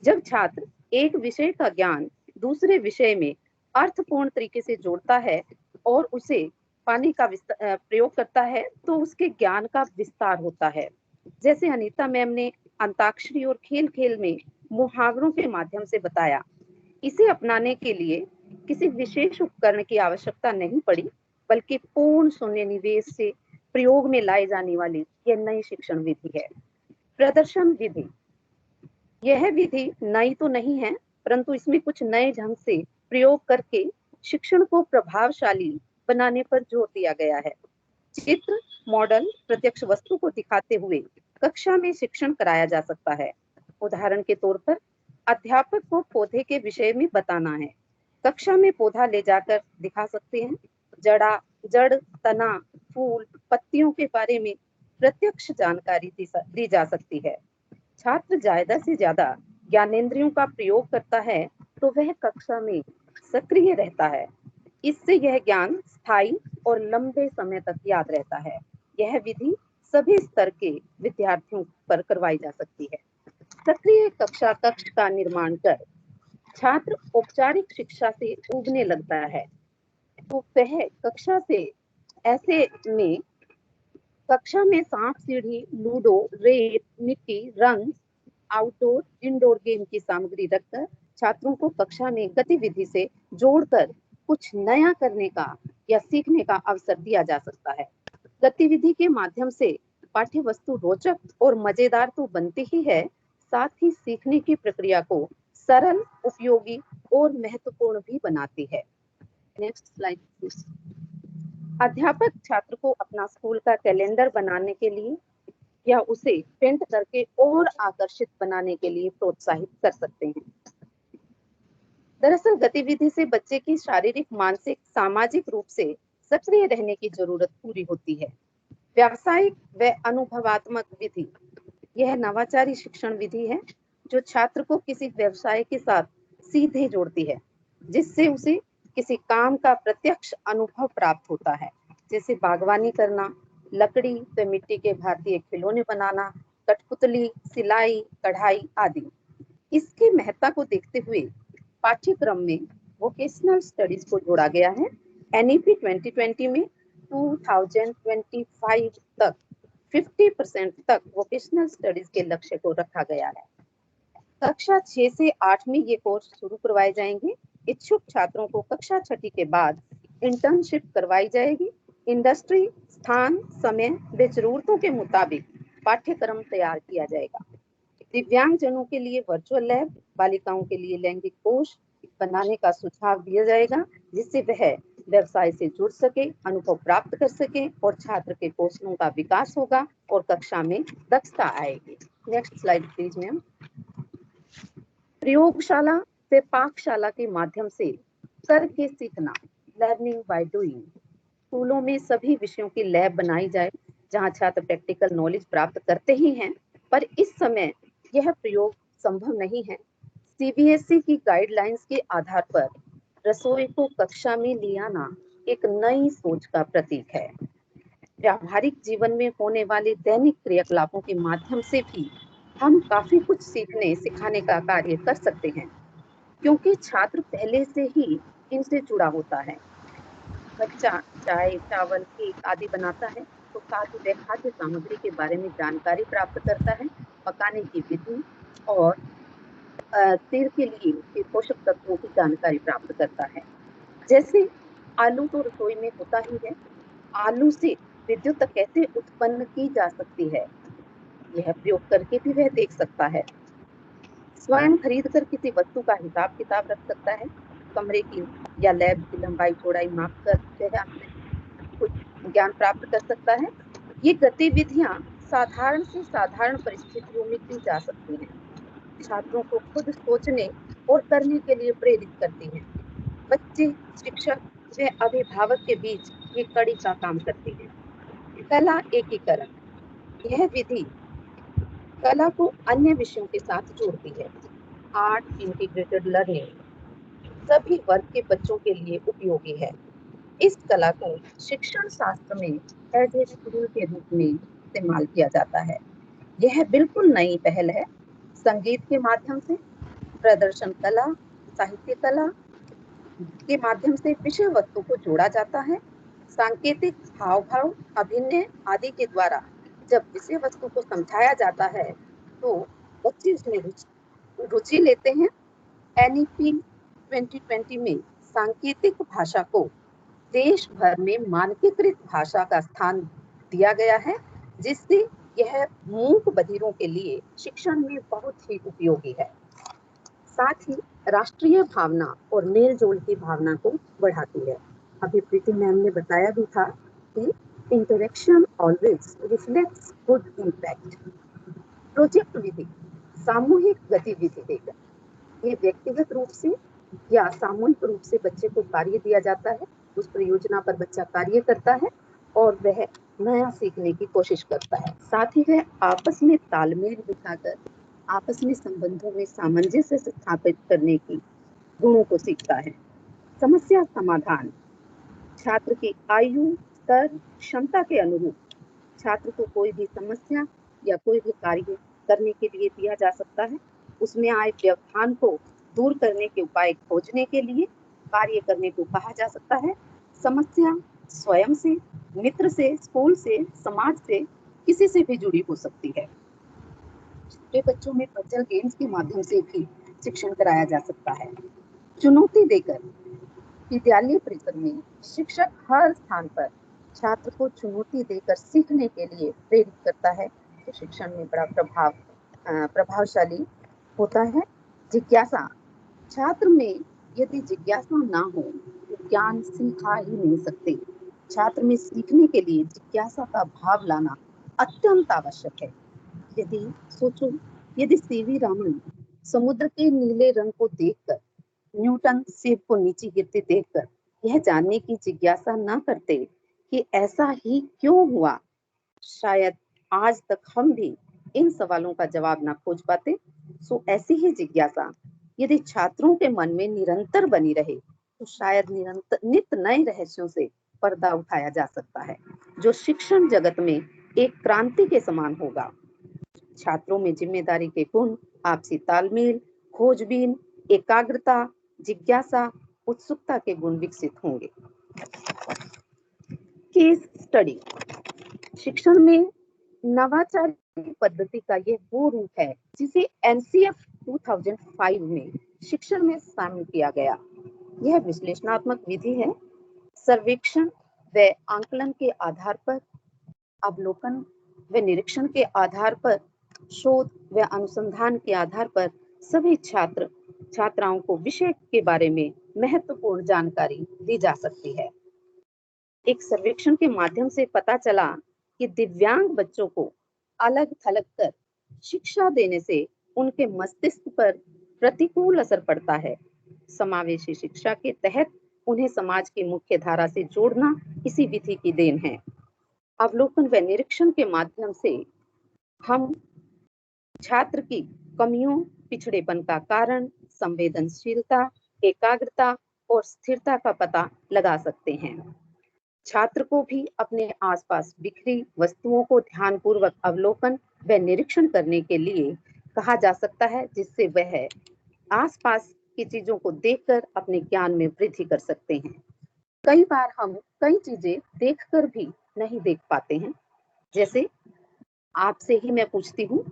जब छात्र एक विषय का ज्ञान दूसरे विषय में अर्थपूर्ण तरीके से जोड़ता है और उसे पाने का प्रयोग करता है तो उसके ज्ञान का विस्तार होता है। जैसे अनीता मैम ने अंताक्षरी और खेल खेल में मुहावरों के माध्यम से बताया, इसे अपनाने के लिए किसी विशेष उपकरण की आवश्यकता नहीं पड़ी, बल्कि पूर्ण शून्य निवेश से प्रयोग में लाई जाने वाली यह नई शिक्षण विधि है। प्रदर्शन विधि, यह विधि नई तो नहीं है, परंतु इसमें कुछ नए ढंग से प्रयोग करके शिक्षण को प्रभावशाली बनाने पर जोर दिया गया है। चित्र, मॉडल, प्रत्यक्ष वस्तु को दिखाते हुए कक्षा में शिक्षण कराया जा सकता है। उदाहरण के तौर पर अध्यापक को पौधे के विषय में बताना है, कक्षा में पौधा ले जाकर दिखा सकते हैं। जड़, तना, फूल, पत्तियों के बारे में प्रत्यक्ष जानकारी दी जा सकती है। छात्र ज्यादा से ज्यादा ज्ञानेंद्रियों का प्रयोग करता है तो वह कक्षा में सक्रिय रहता है। इससे यह ज्ञान स्थायी और लंबे समय तक याद रहता है। यह विधि सभी स्तर के विद्यार्थियों पर करवाई जा सकती है। सक्रिय कक्षा कक्ष का निर्माण कर छात्र औपचारिक शिक्षा से उबने लगता है तो वह कक्षा में सांप सीढ़ी, लूडो, रेत, मिट्टी, रंग, आउटडोर इंडोर गेम की सामग्री रखकर छात्रों को कक्षा में गतिविधि से जोड़कर कुछ नया करने का या सीखने का अवसर दिया जा सकता है। गतिविधि के माध्यम से पाठ्य वस्तु रोचक और मजेदार तो बनती ही है, साथ ही सीखने की प्रक्रिया को सरल, उपयोगी और महत्वपूर्ण भी बनाती है। Next slide please. अध्यापक छात्र को अपना स्कूल का कैलेंडर बनाने के लिए या उसे पेंट करके और आकर्षित बनाने के लिए प्रोत्साहित कर सकते हैं। दरअसल गतिविधि से बच्चे की शारीरिक, मानसिक, सामाजिक रूप से सक्रिय रहने की जरूरत पूरी होती है। व्यावसायिक व अनुभवात्मक विधि, यह नवाचारी शिक्षण विधि है जो छात्र को किसी व्यवसाय के साथ सीधे जोड़ती है, जिससे उसे किसी काम का प्रत्यक्ष अनुभव प्राप्त होता है, जैसे बागवानी करना, लकड़ी व मिट्टी के भारतीय खिलौने बनाना, कठपुतली, सिलाई, कढ़ाई आदि। इसकी महत्ता को देखते हुए पाठ्यक्रम में वोकेशनल स्टडीज को जोड़ा गया है। एनईपी 2020 में 2025 तक 50% तक वोकेशनल स्टडीज के लक्ष्य को रखा गया है। कक्षा 6 से 8 में ये कोर्स शुरू करवाए जाएंगे। इच्छुक छात्रों को कक्षा 6 के बाद इंटर्नशिप करवाई जाएगी। इंडस्ट्री, स्थान, समय व जरूरतों के मुताबिक पाठ्यक्रम तैयार किया जाएगा। दिव्यांगजनों के लिए वर्चुअल लैब, बालिकाओं के लिए लैंगिक कोष बनाने का सुझाव दिया जाएगा, जिससे वह व्यवसाय से जुड़ सके, अनुभव प्राप्त कर सके और छात्र के कौशलों का विकास होगा और कक्षा में दक्षता आएगी। Next slide please ma'am. प्रयोगशाला से पाकशाला के माध्यम से करके सीखना, लर्निंग बाय डूइंग। स्कूलों में सभी विषयों की लैब बनाई जाए जहां छात्र प्रैक्टिकल नॉलेज प्राप्त करते ही हैं, पर इस समय यह प्रयोग संभव नहीं है। सीबीएसई की गाइडलाइंस के आधार पर रसोई को कक्षा में ले आना एक नई सोच का प्रतीक है। व्यावहारिक जीवन में होने वाले दैनिक क्रियाकलापों के माध्यम से भी हम काफी कुछ सीखने सिखाने का कार्य कर सकते हैं, क्योंकि छात्र पहले से ही इनसे जुड़ा होता है। बच्चा चाय, चावल, केक आदि बनाता है तो साथ ही वह खाद्य सामग्री के बारे में जानकारी प्राप्त करता है, पकाने की विधि और तेल के लिए उसके पोषक तत्वों की जानकारी प्राप्त करता है। जैसे आलू तो रसोई में होता ही है, आलू से विद्युत कैसे उत्पन्न की जा सकती है यह प्रयोग करके भी वह देख सकता है। स्वयं खरीद कर किसी वस्तु का हिसाब किताब रख सकता है। कमरे की या लैब की लंबाई चौड़ाई माप कर कुछ ज्ञान प्राप्त कर सकता है। ये गतिविधियां साधारण से साधारण परिस्थितियों में की जा सकती हैं। छात्रों को खुद सोचने और करने के लिए प्रेरित करती हैं। बच्चे, शिक्षक व अभिभावक के बीच ये कड़ी का काम करती है। कला एकीकरण, यह विधि कला को अन्य विषयों के साथ जोड़ती है। आर्ट इंटीग्रेटेड लर्निंग सभी वर्ग के बच्चों के लिए उपयोगी है। इस कला को शिक्षण शास्त्र में एज ए स्कूल के रूप में इस्तेमाल किया जाता है। यह बिल्कुल नई पहल है। संगीत के माध्यम से, प्रदर्शन कला, साहित्य कला के माध्यम से विषय वस्तु को जोड़ा जाता है। सांकेतिक, हाव भाव, अभिनय आदि के द्वारा जब विषय वस्तु को समझाया जाता है तो बच्चे उसमें रुचि लेते हैं। एनईपी 2020 में सांकेतिक भाषा को देश भर में मानकीकृत भाषा का स्थान दिया गया है, जिससे यह मूक बधिरों के लिए शिक्षण में बहुत ही उपयोगी है। साथ ही राष्ट्रीय भावना और मेल जोल की भावना को बढ़ाती है। अभी प्रीति मैम ने बताया भी था कि interaction always reflects good impact. Project विधि सामूहिक गतिविधि देकर ये व्यक्तिगत रूप से या सामूहिक रूप से बच्चे को कार्य दिया जाता है, उस परियोजना पर बच्चा कार्य करता है और वह नया सीखने की कोशिश करता है। साथ ही वह आपस में तालमेल बिठाकर आपस में संबंधों में सामंजस्य स्थापित करने की गुणों को सीखता है। समस्या समाधान छात्र की आयु, स्तर, क्षमता के अनुरूप छात्र को कोई भी समस्या या कोई भी कार्य करने के लिए दिया जा सकता है। उसमें आए व्यवधान को दूर करने के उपाय खोजने के लिए कार्य करने को कहा जा सकता है। समस्या स्वयं से, मित्र से, स्कूल से, समाज से, किसी से भी जुड़ी हो सकती है। छोटे बच्चों में पजल गेम्स के माध्यम से भी शिक्षण कराया जा सकता है। चुनौती देकर विद्यालय परिसर में शिक्षक हर स्थान पर छात्र को चुनौती देकर सीखने के लिए प्रेरित करता है, जो शिक्षण में बड़ा प्रभावशाली होता है। जिज्ञासा छात्र में यदि जिज्ञासा ना हो तो ज्ञान सीखा ही नहीं सकते। छात्र में सीखने के लिए जिज्ञासा का भाव लाना अत्यंत आवश्यक है। यदि सीवी रामन समुद्र के नीले रंग को देखकर, न्यूटन सेब को नीचे गिरते देखकर यह जानने की जिज्ञासा न करते कि ऐसा ही क्यों हुआ, शायद आज तक हम भी इन सवालों का जवाब ना खोज पाते। सो ऐसी ही जिज्ञासा यदि छात्रों के मन में निरंतर बनी रहे तो शायद नित नए रहस्यों से पर्दा उठाया जा सकता है, जो शिक्षण जगत में एक क्रांति के समान होगा। छात्रों में जिम्मेदारी के गुण, आपसी तालमेल, खोजबीन, एकाग्रता, जिज्ञासा, उत्सुकता के गुण विकसित होंगे। केस स्टडी शिक्षण में नवाचार की पद्धति का यह वो रूप है जिसे एनसीएफ 2005 में शिक्षण में शामिल किया गया। यह विश्लेषणात्मक विधि है। सर्वेक्षण व आंकलन के आधार पर, अवलोकन व निरीक्षण के आधार पर, शोध व अनुसंधान के आधार पर सभी छात्राओं को विषय के बारे में महत्वपूर्ण जानकारी दी जा सकती है। एक सर्वेक्षण के माध्यम से पता चला कि दिव्यांग बच्चों को अलग थलग कर शिक्षा देने से उनके मस्तिष्क पर प्रतिकूल असर पड़ता है। समावेशी शिक्षा के तहत उन्हें समाज की मुख्य धारा से जोड़ना इसी विधि की देन है। अवलोकन व निरीक्षण के माध्यम से हम छात्र की कमियों, पिछड़ेपन का कारण, संवेदनशीलता, एकाग्रता और स्थिरता का पता लगा सकते हैं। छात्र को भी अपने आसपास बिखरी वस्तुओं को ध्यानपूर्वक अवलोकन व निरीक्षण करने के लिए कहा जा सकता है, जिससे वह आसपास की चीजों को देखकर अपने ज्ञान में वृद्धि कर सकते हैं। कई बार हम कई चीजें देखकर भी नहीं देख पाते हैं। जैसे आपसे ही मैं पूछती हूँ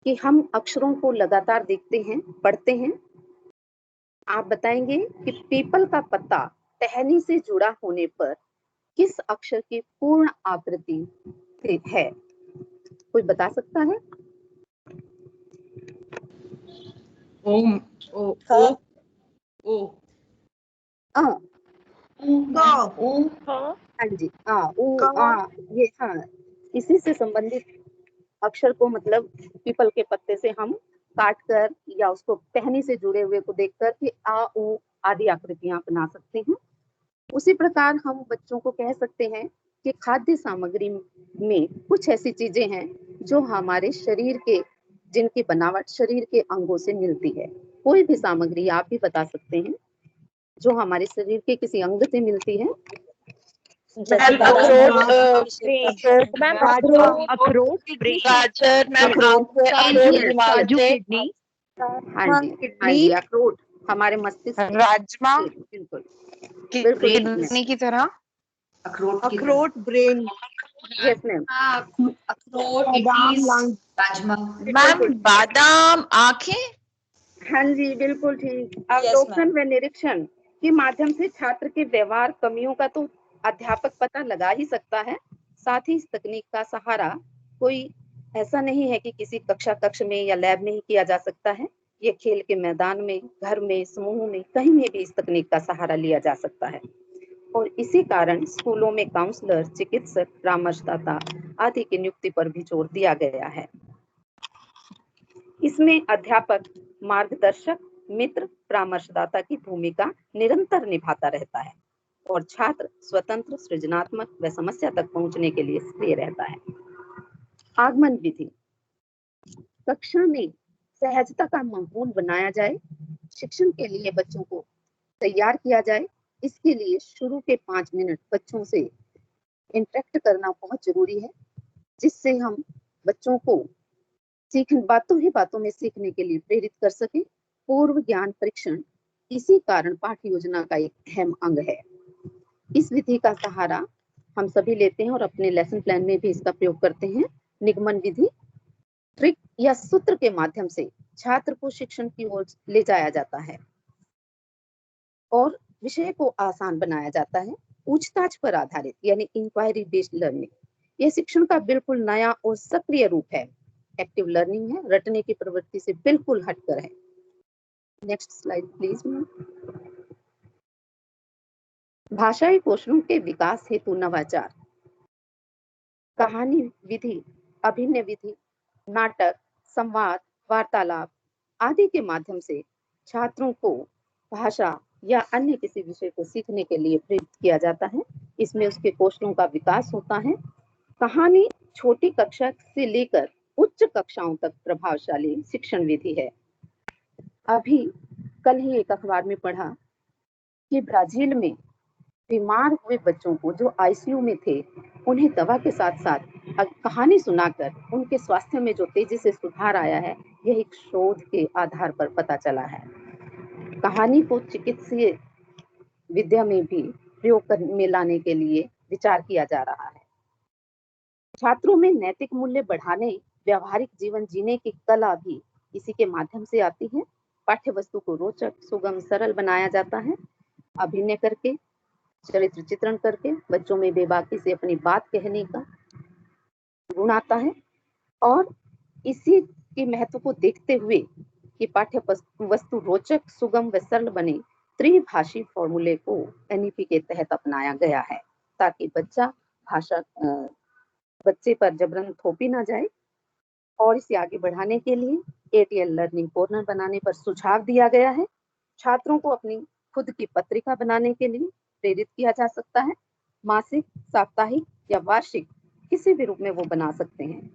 कि हम अक्षरों को लगातार देखते हैं, पढ़ते हैं। आप बताएंगे कि पीपल का पत्ता टहनी से जुड़ा होने पर किस अक्षर की पूर्ण आकृति है? कोई बता सकता है? ओम, ओ, ओ, ओ, हाँ जी, ये हाँ, इसी से संबंधित अक्षर को मतलब पीपल के पत्ते से हम काट कर या उसको टहनी से जुड़े हुए को देखकर कि आ उ आदि आकृतियां बना सकते हैं। उसी प्रकार हम बच्चों को कह सकते हैं कि खाद्य सामग्री में कुछ ऐसी चीजें हैं जो हमारे शरीर के, जिनकी बनावट शरीर के अंगों से मिलती है। कोई भी सामग्री आप भी बता सकते हैं जो हमारे शरीर के किसी अंग से मिलती है। अखरोट हमारे मस्तिष्क, राजमा, बिल्कुल किडनी की तरह, अखरोट ब्रेन, यस मैम। मैम बादाम आंखें। हाँ जी, बिल्कुल ठीक। अवलोकन व निरीक्षण के माध्यम से छात्र के व्यवहार कमियों का तो अध्यापक पता लगा ही सकता है। साथ ही इस तकनीक का सहारा कोई ऐसा नहीं है कि किसी कक्ष में या लैब में ही किया जा सकता है। ये खेल के मैदान में, घर में, समूह में, कहीं में भी इस तकनीक का सहारा लिया जा सकता है। और इसी कारण स्कूलों में काउंसलर, चिकित्सक, परामर्शदाता आदि की नियुक्ति पर भी जोर दिया गया है। इसमें अध्यापक, मार्गदर्शक मित्र परामर्शदाता की भूमिका निरंतर निभाता रहता है और छात्र स्वतंत्र, सृजनात्मक व समस्या तक पहुंचने के लिए सक्रिय रहता है। आगमन विधि। कक्षा में सहजता का माहौल बनाया जाए, शिक्षण के लिए बच्चों को तैयार किया जाए। इसके लिए शुरू के 5 मिनट बच्चों से इंटरेक्ट करना बहुत जरूरी है, जिससे हम बच्चों को बातों में सीखने के लिए प्रेरित कर सके। पूर्व ज्ञान परीक्षण इसी कारण पाठ्य योजना का एक अहम अंग है। इस विधि का सहारा हम सभी लेते हैं और अपने लेसन प्लान में भी इसका प्रयोग करते हैं। निगमन विधि, ट्रिक या सूत्र के माध्यम से छात्र को शिक्षण की ओर ले जाया जाता है और विषय को आसान बनाया जाता है। पूछताछ पर आधारित यानी इंक्वायरी बेस्ड लर्निंग, यह शिक्षण का बिल्कुल नया और सक्रिय रूप है। एक्टिव लर्निंग है, रटने की प्रवृत्ति से बिल्कुल हटकर है। Next slide please. भाषाई कौशलों के विकास हेतु नवाचार। कहानी विधि, अभिनय विधि, नाटक, संवाद, वार्तालाप आदि के माध्यम से छात्रों को भाषा या अन्य किसी विषय को सीखने के लिए प्रेरित किया जाता है। इसमें उसके कौशलों का विकास होता है। कहानी छोटी कक्षा से लेकर उच्च कक्षाओं तक प्रभावशाली शिक्षण विधि है। अभी कल ही एक अखबार में पढ़ा कि ब्राजील में बीमार हुए बच्चों को जो आईसीयू में थे, उन्हें दवा के साथ साथ कहानी सुनाकर उनके स्वास्थ्य में जो तेजी से सुधार आया है, यह एक शोध के आधार पर पता चला है। कहानी को चिकित्सीय विद्या में भी प्रयोग में लाने के लिए विचार किया जा रहा है। छात्रों में नैतिक मूल्य बढ़ाने, व्यवहारिक जीवन जीने की कला भी इसी के माध्यम से आती है। पाठ्य वस्तु को रोचक, सुगम, सरल बनाया जाता है। अभिनय करके, चरित्र चित्रण करके बच्चों में बेबाकी से अपनी बात कहने का गुण आता है और इसी के महत्व को देखते हुए कि पाठ्य वस्तु रोचक, सुगम व सरल बने, त्रिभाषी फॉर्मूले को एनईपी के तहत अपनाया गया है, ताकि बच्चे पर जबरन थोपी ना जाए। और इसे आगे बढ़ाने के लिए एटीएल लर्निंग कॉर्नर बनाने पर सुझाव दिया गया है। छात्रों को अपनी खुद की पत्रिका बनाने के लिए प्रेरित किया जा सकता है। मासिक, साप्ताहिक या वार्षिक किसी भी रूप में वो बना सकते हैं।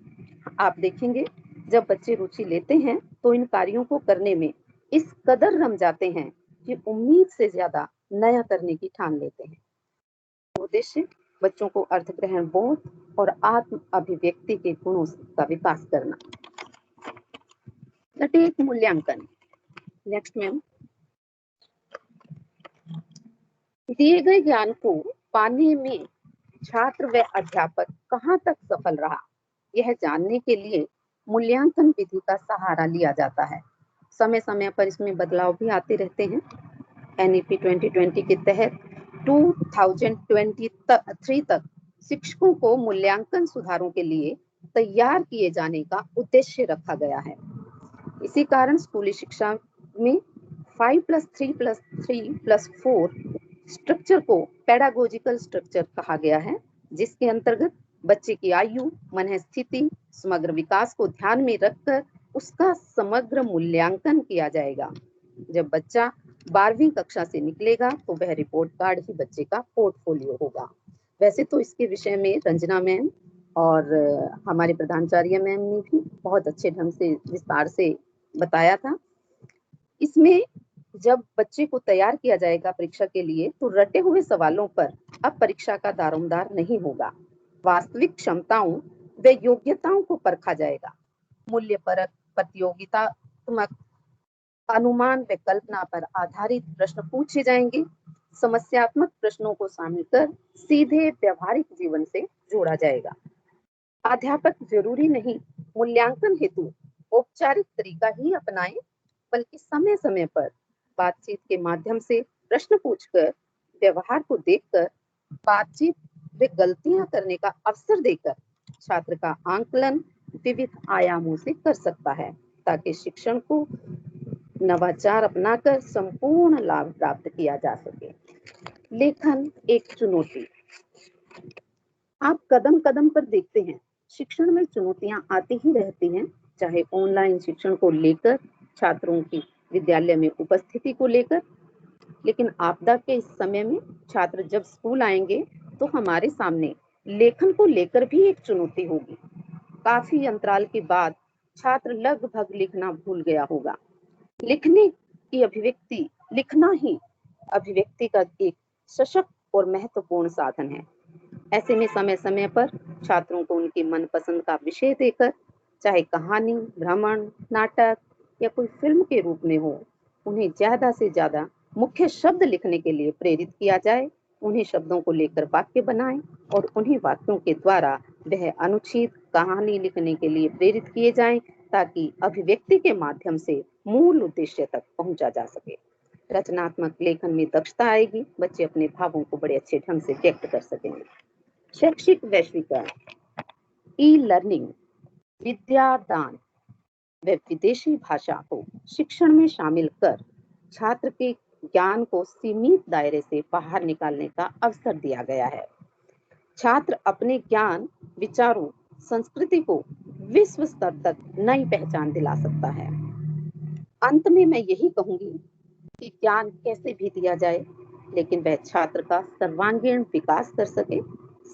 आप देखेंगे जब बच्चे रुचि लेते हैं तो इन कार्यों को करने में इस कदर रम जाते हैं कि उम्मीद से ज्यादा नया करने की ठान लेते हैं। उद्देश्य बच्चों को अर्थग्रहण बोध और आत्म अभिव्यक्ति के गुणों का विकास करना। सटीक मूल्यांकन। Next ma'am. दिए गए ज्ञान को पाने में छात्र व अध्यापक कहाँ तक सफल रहा, यह जानने के लिए मूल्यांकन विधि का सहारा लिया जाता है। समय समय पर इसमें बदलाव भी आते रहते हैं। एनईपी 2020 के तहत 2023 तक शिक्षकों को मूल्यांकन सुधारों के लिए तैयार किए जाने का उद्देश्य रखा गया है। इसी कारण स्कूली शिक्षा में 5+3+3+4 स्ट्रक्चर को पेडागोजिकल स्ट्रक्चर कहा गया है, जिसके अंतर्गत बच्चे की आयु, मन स्थिति, समग्र विकास को ध्यान में रखकर उसका समग्र मूल्यांकन किया जाएगा। जब बच्चा 12वीं कक्षा से निकलेगा तो वह रिपोर्ट कार्ड ही बच्चे का पोर्टफोलियो होगा। वैसे तो इसके विषय में रंजना मैम और हमारे प्रधानाचार्य मैम ने भी बहुत अच्छे ढंग से विस्तार से बताया था। इसमें जब बच्चे को तैयार किया जाएगा परीक्षा के लिए, तो रटे हुए सवालों पर अब परीक्षा का दारोमदार नहीं होगा। वास्तविक क्षमताओं व योग्यताओं को परखा जाएगा। मूल्यपरक, प्रतियोगितात्मक, अनुमान व कल्पना पर आधारित प्रश्न पूछे जाएंगे। समस्यात्मक प्रश्नों को शामिल कर सीधे व्यवहारिक जीवन से जोड़ा जाएगा। अध्यापक जरूरी नहीं मूल्यांकन हेतु औपचारिक तरीका ही अपनाएं, बल्कि समय समय पर बातचीत के माध्यम से प्रश्न पूछकर, व्यवहार को देखकर, बातचीत व गलतियां करने का अवसर देकर छात्र का आंकलन विविध आयामों से कर सकता है, ताकि शिक्षण को नवाचार अपनाकर संपूर्ण लाभ प्राप्त किया जा सके। लेखन एक चुनौती। आप कदम कदम पर देखते हैं शिक्षण में चुनौतियां आती ही रहती हैं, चाहे ऑनलाइन शिक्षण को लेकर छात्रों की विद्यालय में उपस्थिति को लेकर। लेकिन आपदा के इस समय में छात्र जब स्कूल आएंगे तो हमारे सामने लेखन को लेकर भी एक चुनौती होगी। काफी अंतराल के बाद छात्र लगभग लिखना भूल गया होगा। लिखने की अभिव्यक्ति, लिखना ही अभिव्यक्ति का एक सशक्त और महत्वपूर्ण साधन है। ऐसे में समय समय पर छात्रों को उनके मनपसंद का विषय देकर, चाहे कहानी, भ्रमण, नाटक या कोई फिल्म के रूप में हो, उन्हें ज्यादा से ज्यादा मुख्य शब्द लिखने के लिए प्रेरित किया जाए। उन्हें शब्दों को लेकर वाक्य बनाएं और उन्हें वाक्यों के द्वारा वह अनुच्छेद, कहानी लिखने के लिए प्रेरित किए जाएं, ताकि अभिव्यक्ति के माध्यम से मूल उद्देश्य तक पहुंचा जा सके। रचनात्मक लेखन में दक्षता आएगी, बच्चे अपने भावों को बड़े अच्छे ढंग से व्यक्त कर सकेंगे। शैक्षिक वैश्वीकरण, ई लर्निंग, विद्यादान व विदेशी भाषा को शिक्षण में शामिल कर छात्र के ज्ञान को सीमित दायरे से बाहर निकालने का अवसर दिया गया है। छात्र अपने ज्ञान, विचारों, संस्कृति को विश्व स्तर तक नई पहचान दिला सकता है। अंत में मैं यही कहूंगी कि ज्ञान कैसे भी दिया जाए, लेकिन वह छात्र का सर्वांगीण विकास कर सके,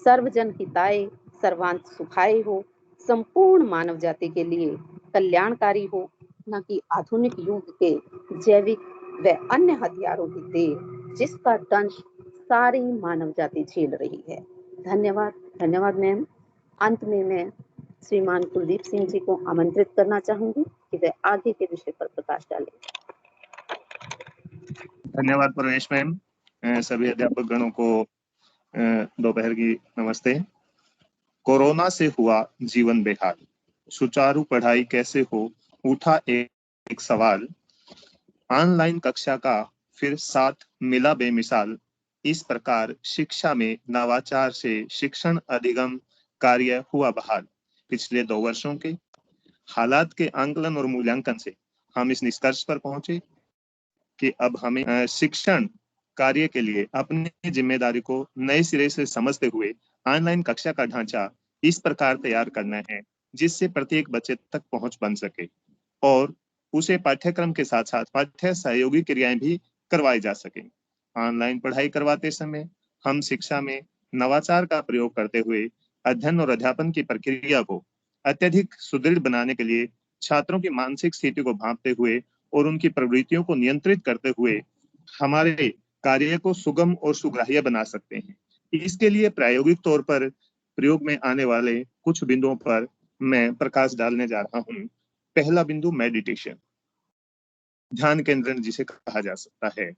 सर्वजन हिताय सर्वांत सुखाय हो, संपूर्ण मानव जाति के लिए कल्याणकारी हो, न कि आधुनिक युग के जैविक व अन्य हथियारों की देर जिसका दंश सारी मानव जाति झेल रही है। धन्यवाद। धन्यवाद मैम। अंत में मैं श्रीमान कुलदीप सिंह जी को आमंत्रित करना चाहूंगी कि वे आगे के विषय पर प्रकाश डालें। धन्यवाद प्रवेश मैम। सभी अध्यापक गणों को दोपहर की नमस्ते। कोरोना से हुआ जीवन बेहाल, सुचारू पढ़ाई कैसे हो, उठा एक सवाल। ऑनलाइन कक्षा का फिर साथ मिला बेमिसाल। इस प्रकार शिक्षा में नवाचार से शिक्षण अधिगम कार्य हुआ बहाल। पिछले 2 वर्षों के हालात के आंकलन और मूल्यांकन से हम इस निष्कर्ष पर पहुंचे कि अब हमें शिक्षण कार्य के लिए अपनी जिम्मेदारी को नए सिरे से समझते हुए ऑनलाइन कक्षा का ढांचा इस प्रकार तैयार करना है जिससे प्रत्येक बच्चे तक पहुंच बन सके और उसे पाठ्यक्रम के साथ साथ पाठ्य सहयोगी क्रियाएं भी करवाई जा सके। ऑनलाइन पढ़ाई करवाते समय हम शिक्षा में नवाचार का प्रयोग करते हुए अध्ययन और अध्यापन की प्रक्रिया को अत्यधिक सुदृढ़ बनाने के लिए छात्रों की मानसिक स्थिति को भांपते हुए और उनकी प्रवृत्तियों को नियंत्रित करते हुए हमारे कार्य को सुगम और सुग्राह्य बना सकते हैं। इसके लिए प्रायोगिक तौर पर प्रयोग में आने वाले कुछ बिंदुओं पर मैं प्रकाश डालने जा रहा हूं। पहला बिंदु मेडिटेशन, ध्यान केंद्रण जिसे कहा जा सकता है।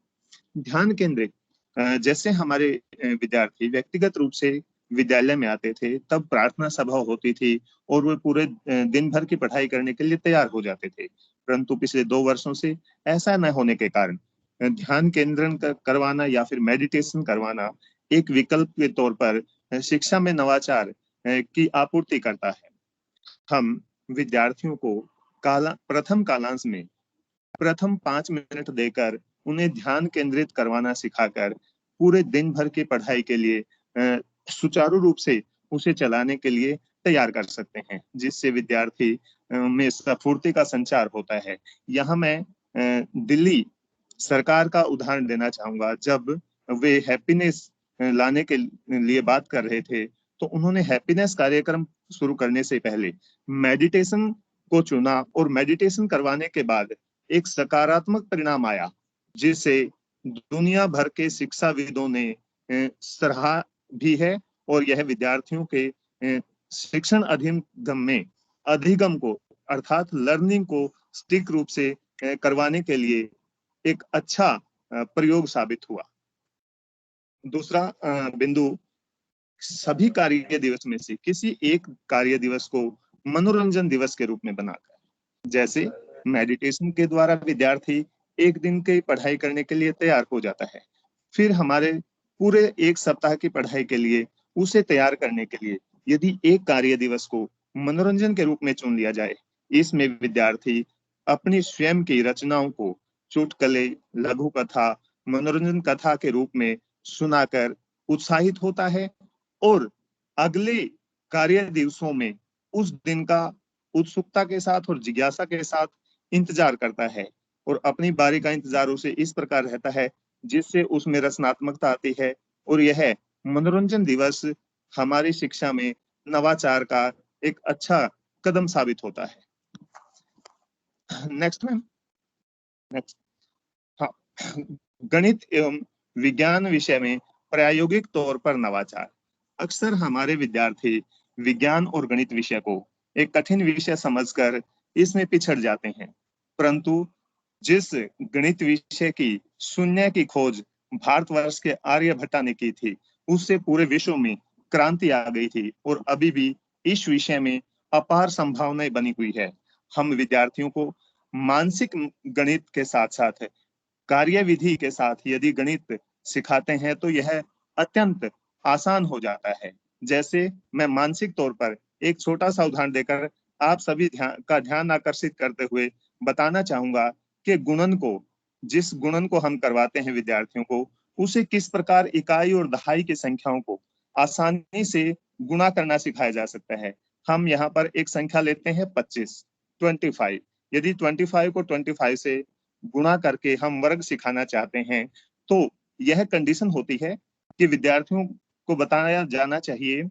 ध्यान केंद्रित, जैसे हमारे विद्यार्थी व्यक्तिगत रूप से विद्यालय में आते थे तब प्रार्थना सभा होती थी और वे पूरे दिन भर की पढ़ाई करने के लिए तैयार हो जाते थे, परंतु पिछले 2 वर्षों से ऐसा न होने के कारण ध्यान केंद्रण करवाना या फिर मेडिटेशन करवाना एक विकल्प के तौर पर शिक्षा में नवाचार की आपूर्ति करता है। हम विद्यार्थियों को प्रथम कालांश में प्रथम 5 मिनट देकर उन्हें ध्यान केंद्रित करवाना सिखाकर पूरे दिन भर की पढ़ाई के लिए सुचारू रूप से उसे चलाने के लिए तैयार कर सकते हैं, जिससे विद्यार्थी में स्फूर्ति का संचार होता है। यहाँ मैं दिल्ली सरकार का उदाहरण देना चाहूंगा। जब वे हैप्पीनेस लाने के लिए बात कर रहे थे तो उन्होंने हैप्पीनेस कार्यक्रम शुरू करने से पहले मेडिटेशन को चुना और मेडिटेशन करवाने के बाद एक सकारात्मक परिणाम आया जिसे दुनिया भर के शिक्षाविदों ने सराहा भी है और यह विद्यार्थियों के शिक्षण अधिगम को अर्थात लर्निंग को सटीक रूप से करवाने के लिए एक अच्छा प्रयोग साबित हुआ। दूसरा बिंदु, सभी कार्य दिवस में से किसी एक कार्य दिवस को मनोरंजन दिवस के रूप में बनाकर, जैसे मेडिटेशन के द्वारा विद्यार्थी एक दिन की पढ़ाई करने के लिए तैयार हो जाता है, फिर हमारे पूरे एक सप्ताह की पढ़ाई के लिए उसे तैयार करने के लिए यदि एक कार्य दिवस को मनोरंजन के रूप में चुन लिया जाए, इसमें विद्यार्थी अपनी स्वयं की रचनाओं को चुटकुले, लघु कथा, मनोरंजन कथा के रूप में सुनाकर उत्साहित होता है और अगले कार्य दिवसों में उस दिन का उत्सुकता के साथ और जिज्ञासा के साथ इंतजार करता है और अपनी बारी का इंतजार उसे इस प्रकार रहता है जिससे उसमें रचनात्मकता आती है, और यह मनोरंजन दिवस हमारी शिक्षा में नवाचार का एक अच्छा कदम साबित होता है। Next ma'am, next. हाँ, गणित एवं विज्ञान विषय में प्रायोगिक तौर पर नवाचार। अक्सर हमारे विद्यार्थी विज्ञान और गणित विषय को एक कठिन विषय समझकर इसमें पिछड़ जाते हैं, परंतु जिस गणित विषय की शून्य की खोज भारतवर्ष के आर्यभट्टा ने की थी, उससे पूरे विश्व में क्रांति आ गई थी और अभी भी इस विषय में अपार संभावनाएं बनी हुई है। हम विद्यार्थियों को मानसिक गणित के साथ साथ कार्यविधि के साथ यदि गणित सिखाते हैं तो यह अत्यंत आसान हो जाता है। जैसे मैं मानसिक तौर पर एक छोटा सा उदाहरण देकर आप सभी ध्यान आकर्षित करते हुए बताना चाहूंगा कि गुणन को, जिस गुणन को हम करवाते हैं विद्यार्थियों को, उसे किस प्रकार इकाई और दहाई की संख्याओं को आसानी से गुणा करना सिखाया जा सकता है। हम यहाँ पर एक संख्या लेते हैं 25, 25। यदि 25 को 25 से गुणा करके हम वर्ग सिखाना चाहते हैं तो यह कंडीशन होती है कि विद्यार्थियों को बताया जाना चाहिए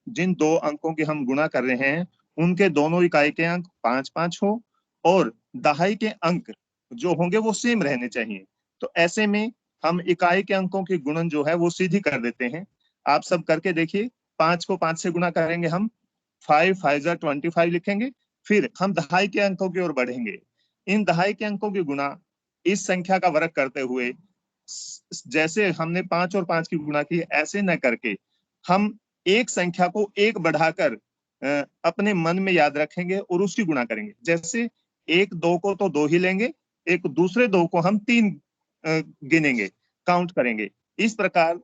जिन दो अंकों के हम गुणा कर रहे हैं उनके दोनों इकाई के अंक 5-5 हो और दहाई के अंक जो होंगे वो सेम रहने चाहिए। तो ऐसे में हम इकाई के अंकों की गुणन जो है वो सीधी कर देते हैं। आप सब करके देखिए, 5 को 5 से गुणा करेंगे हम, 5×5 = 25 लिखेंगे, फिर हम दहाई के अंकों की ओर बढ़ेंगे। इन दहाई के अंकों की गुणा इस संख्या का वर्ग करते हुए जैसे हमने 5 और 5 की गुणा की, ऐसे न करके हम एक संख्या को एक बढ़ाकर अपने मन में याद रखेंगे और उसकी गुणा करेंगे। जैसे 1 2 को तो 2 ही लेंगे, एक दूसरे 2 को हम 3 गिनेंगे, काउंट करेंगे। इस प्रकार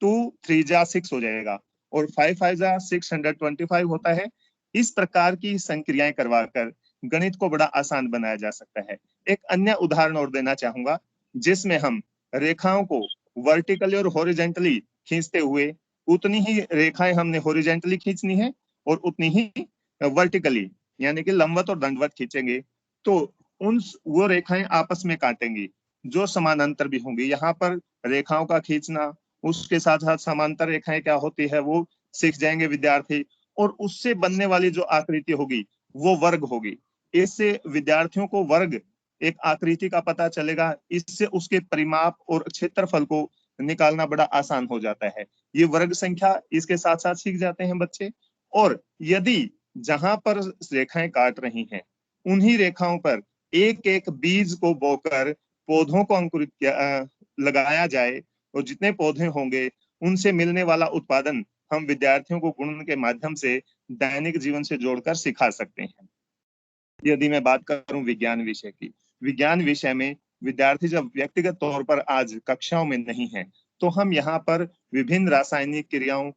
2 3 जा 6 हो जाएगा और 5 5 जा 625 होता है। इस प्रकार की संक्रियाएं करवाकर गणित को बड़ा आसान बनाया जा सकता है। एक अन्य उदाहरण और देना चाहूंगा जिसमें हम रेखाओं को वर्टिकली और हॉरिजेंटली खींचते हुए उतनी ही रेखाएं हमने हॉरिजेंटली खींचनी है और उतनी ही वर्टिकली यानी कि लंबवत और दंडवत खींचेंगे तो वो रेखाएं आपस में काटेंगी जो समानांतर भी होंगी। यहाँ पर रेखाओं का खींचना, उसके साथ साथ समांतर रेखाएं क्या होती है वो सीख जाएंगे विद्यार्थी, और उससे बनने वाली जो आकृति होगी वो वर्ग होगी। इससे विद्यार्थियों को वर्ग एक आकृति का पता चलेगा, इससे उसके परिमाप और क्षेत्रफल को निकालना बड़ा आसान हो जाता है। ये वर्ग संख्या इसके साथ साथ सीख जाते हैं बच्चे। और यदि जहां पर रेखाएं काट रही हैं उन्हीं रेखाओं पर एक एक बीज को बोकर पौधों को अंकुरित लगाया जाए और जितने पौधे होंगे उनसे मिलने वाला उत्पादन हम विद्यार्थियों को गुणन के माध्यम से दैनिक जीवन से जोड़कर सिखा सकते हैं। यदि मैं बात करूं विज्ञान विषय की, विज्ञान विषय में विद्यार्थी जब व्यक्तिगत तौर पर आज कक्षाओं में नहीं है तो हम यहाँ पर विभिन्न रासायनिक क्रियाओं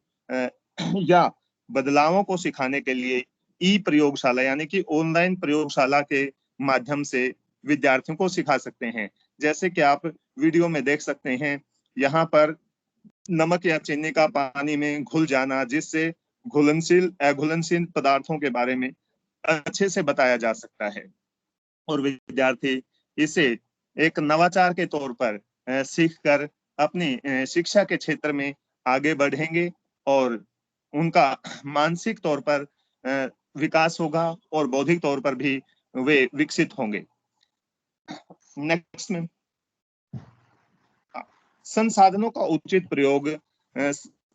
या बदलावों को सिखाने के लिए ई प्रयोगशाला यानी कि ऑनलाइन प्रयोगशाला के माध्यम से विद्यार्थियों को सिखा सकते हैं। जैसे कि आप वीडियो में देख सकते हैं, यहाँ पर नमक या चीनी का पानी में घुल जाना, जिससे घुलनशील अघुलनशील पदार्थों के बारे में अच्छे से बताया जा सकता है और विद्यार्थी इसे एक नवाचार के तौर पर सीखकर अपनी शिक्षा के क्षेत्र में आगे बढ़ेंगे और उनका मानसिक तौर पर विकास होगा और बौद्धिक तौर पर भी वे विकसित होंगे। नेक्स्ट में संसाधनों का उचित प्रयोग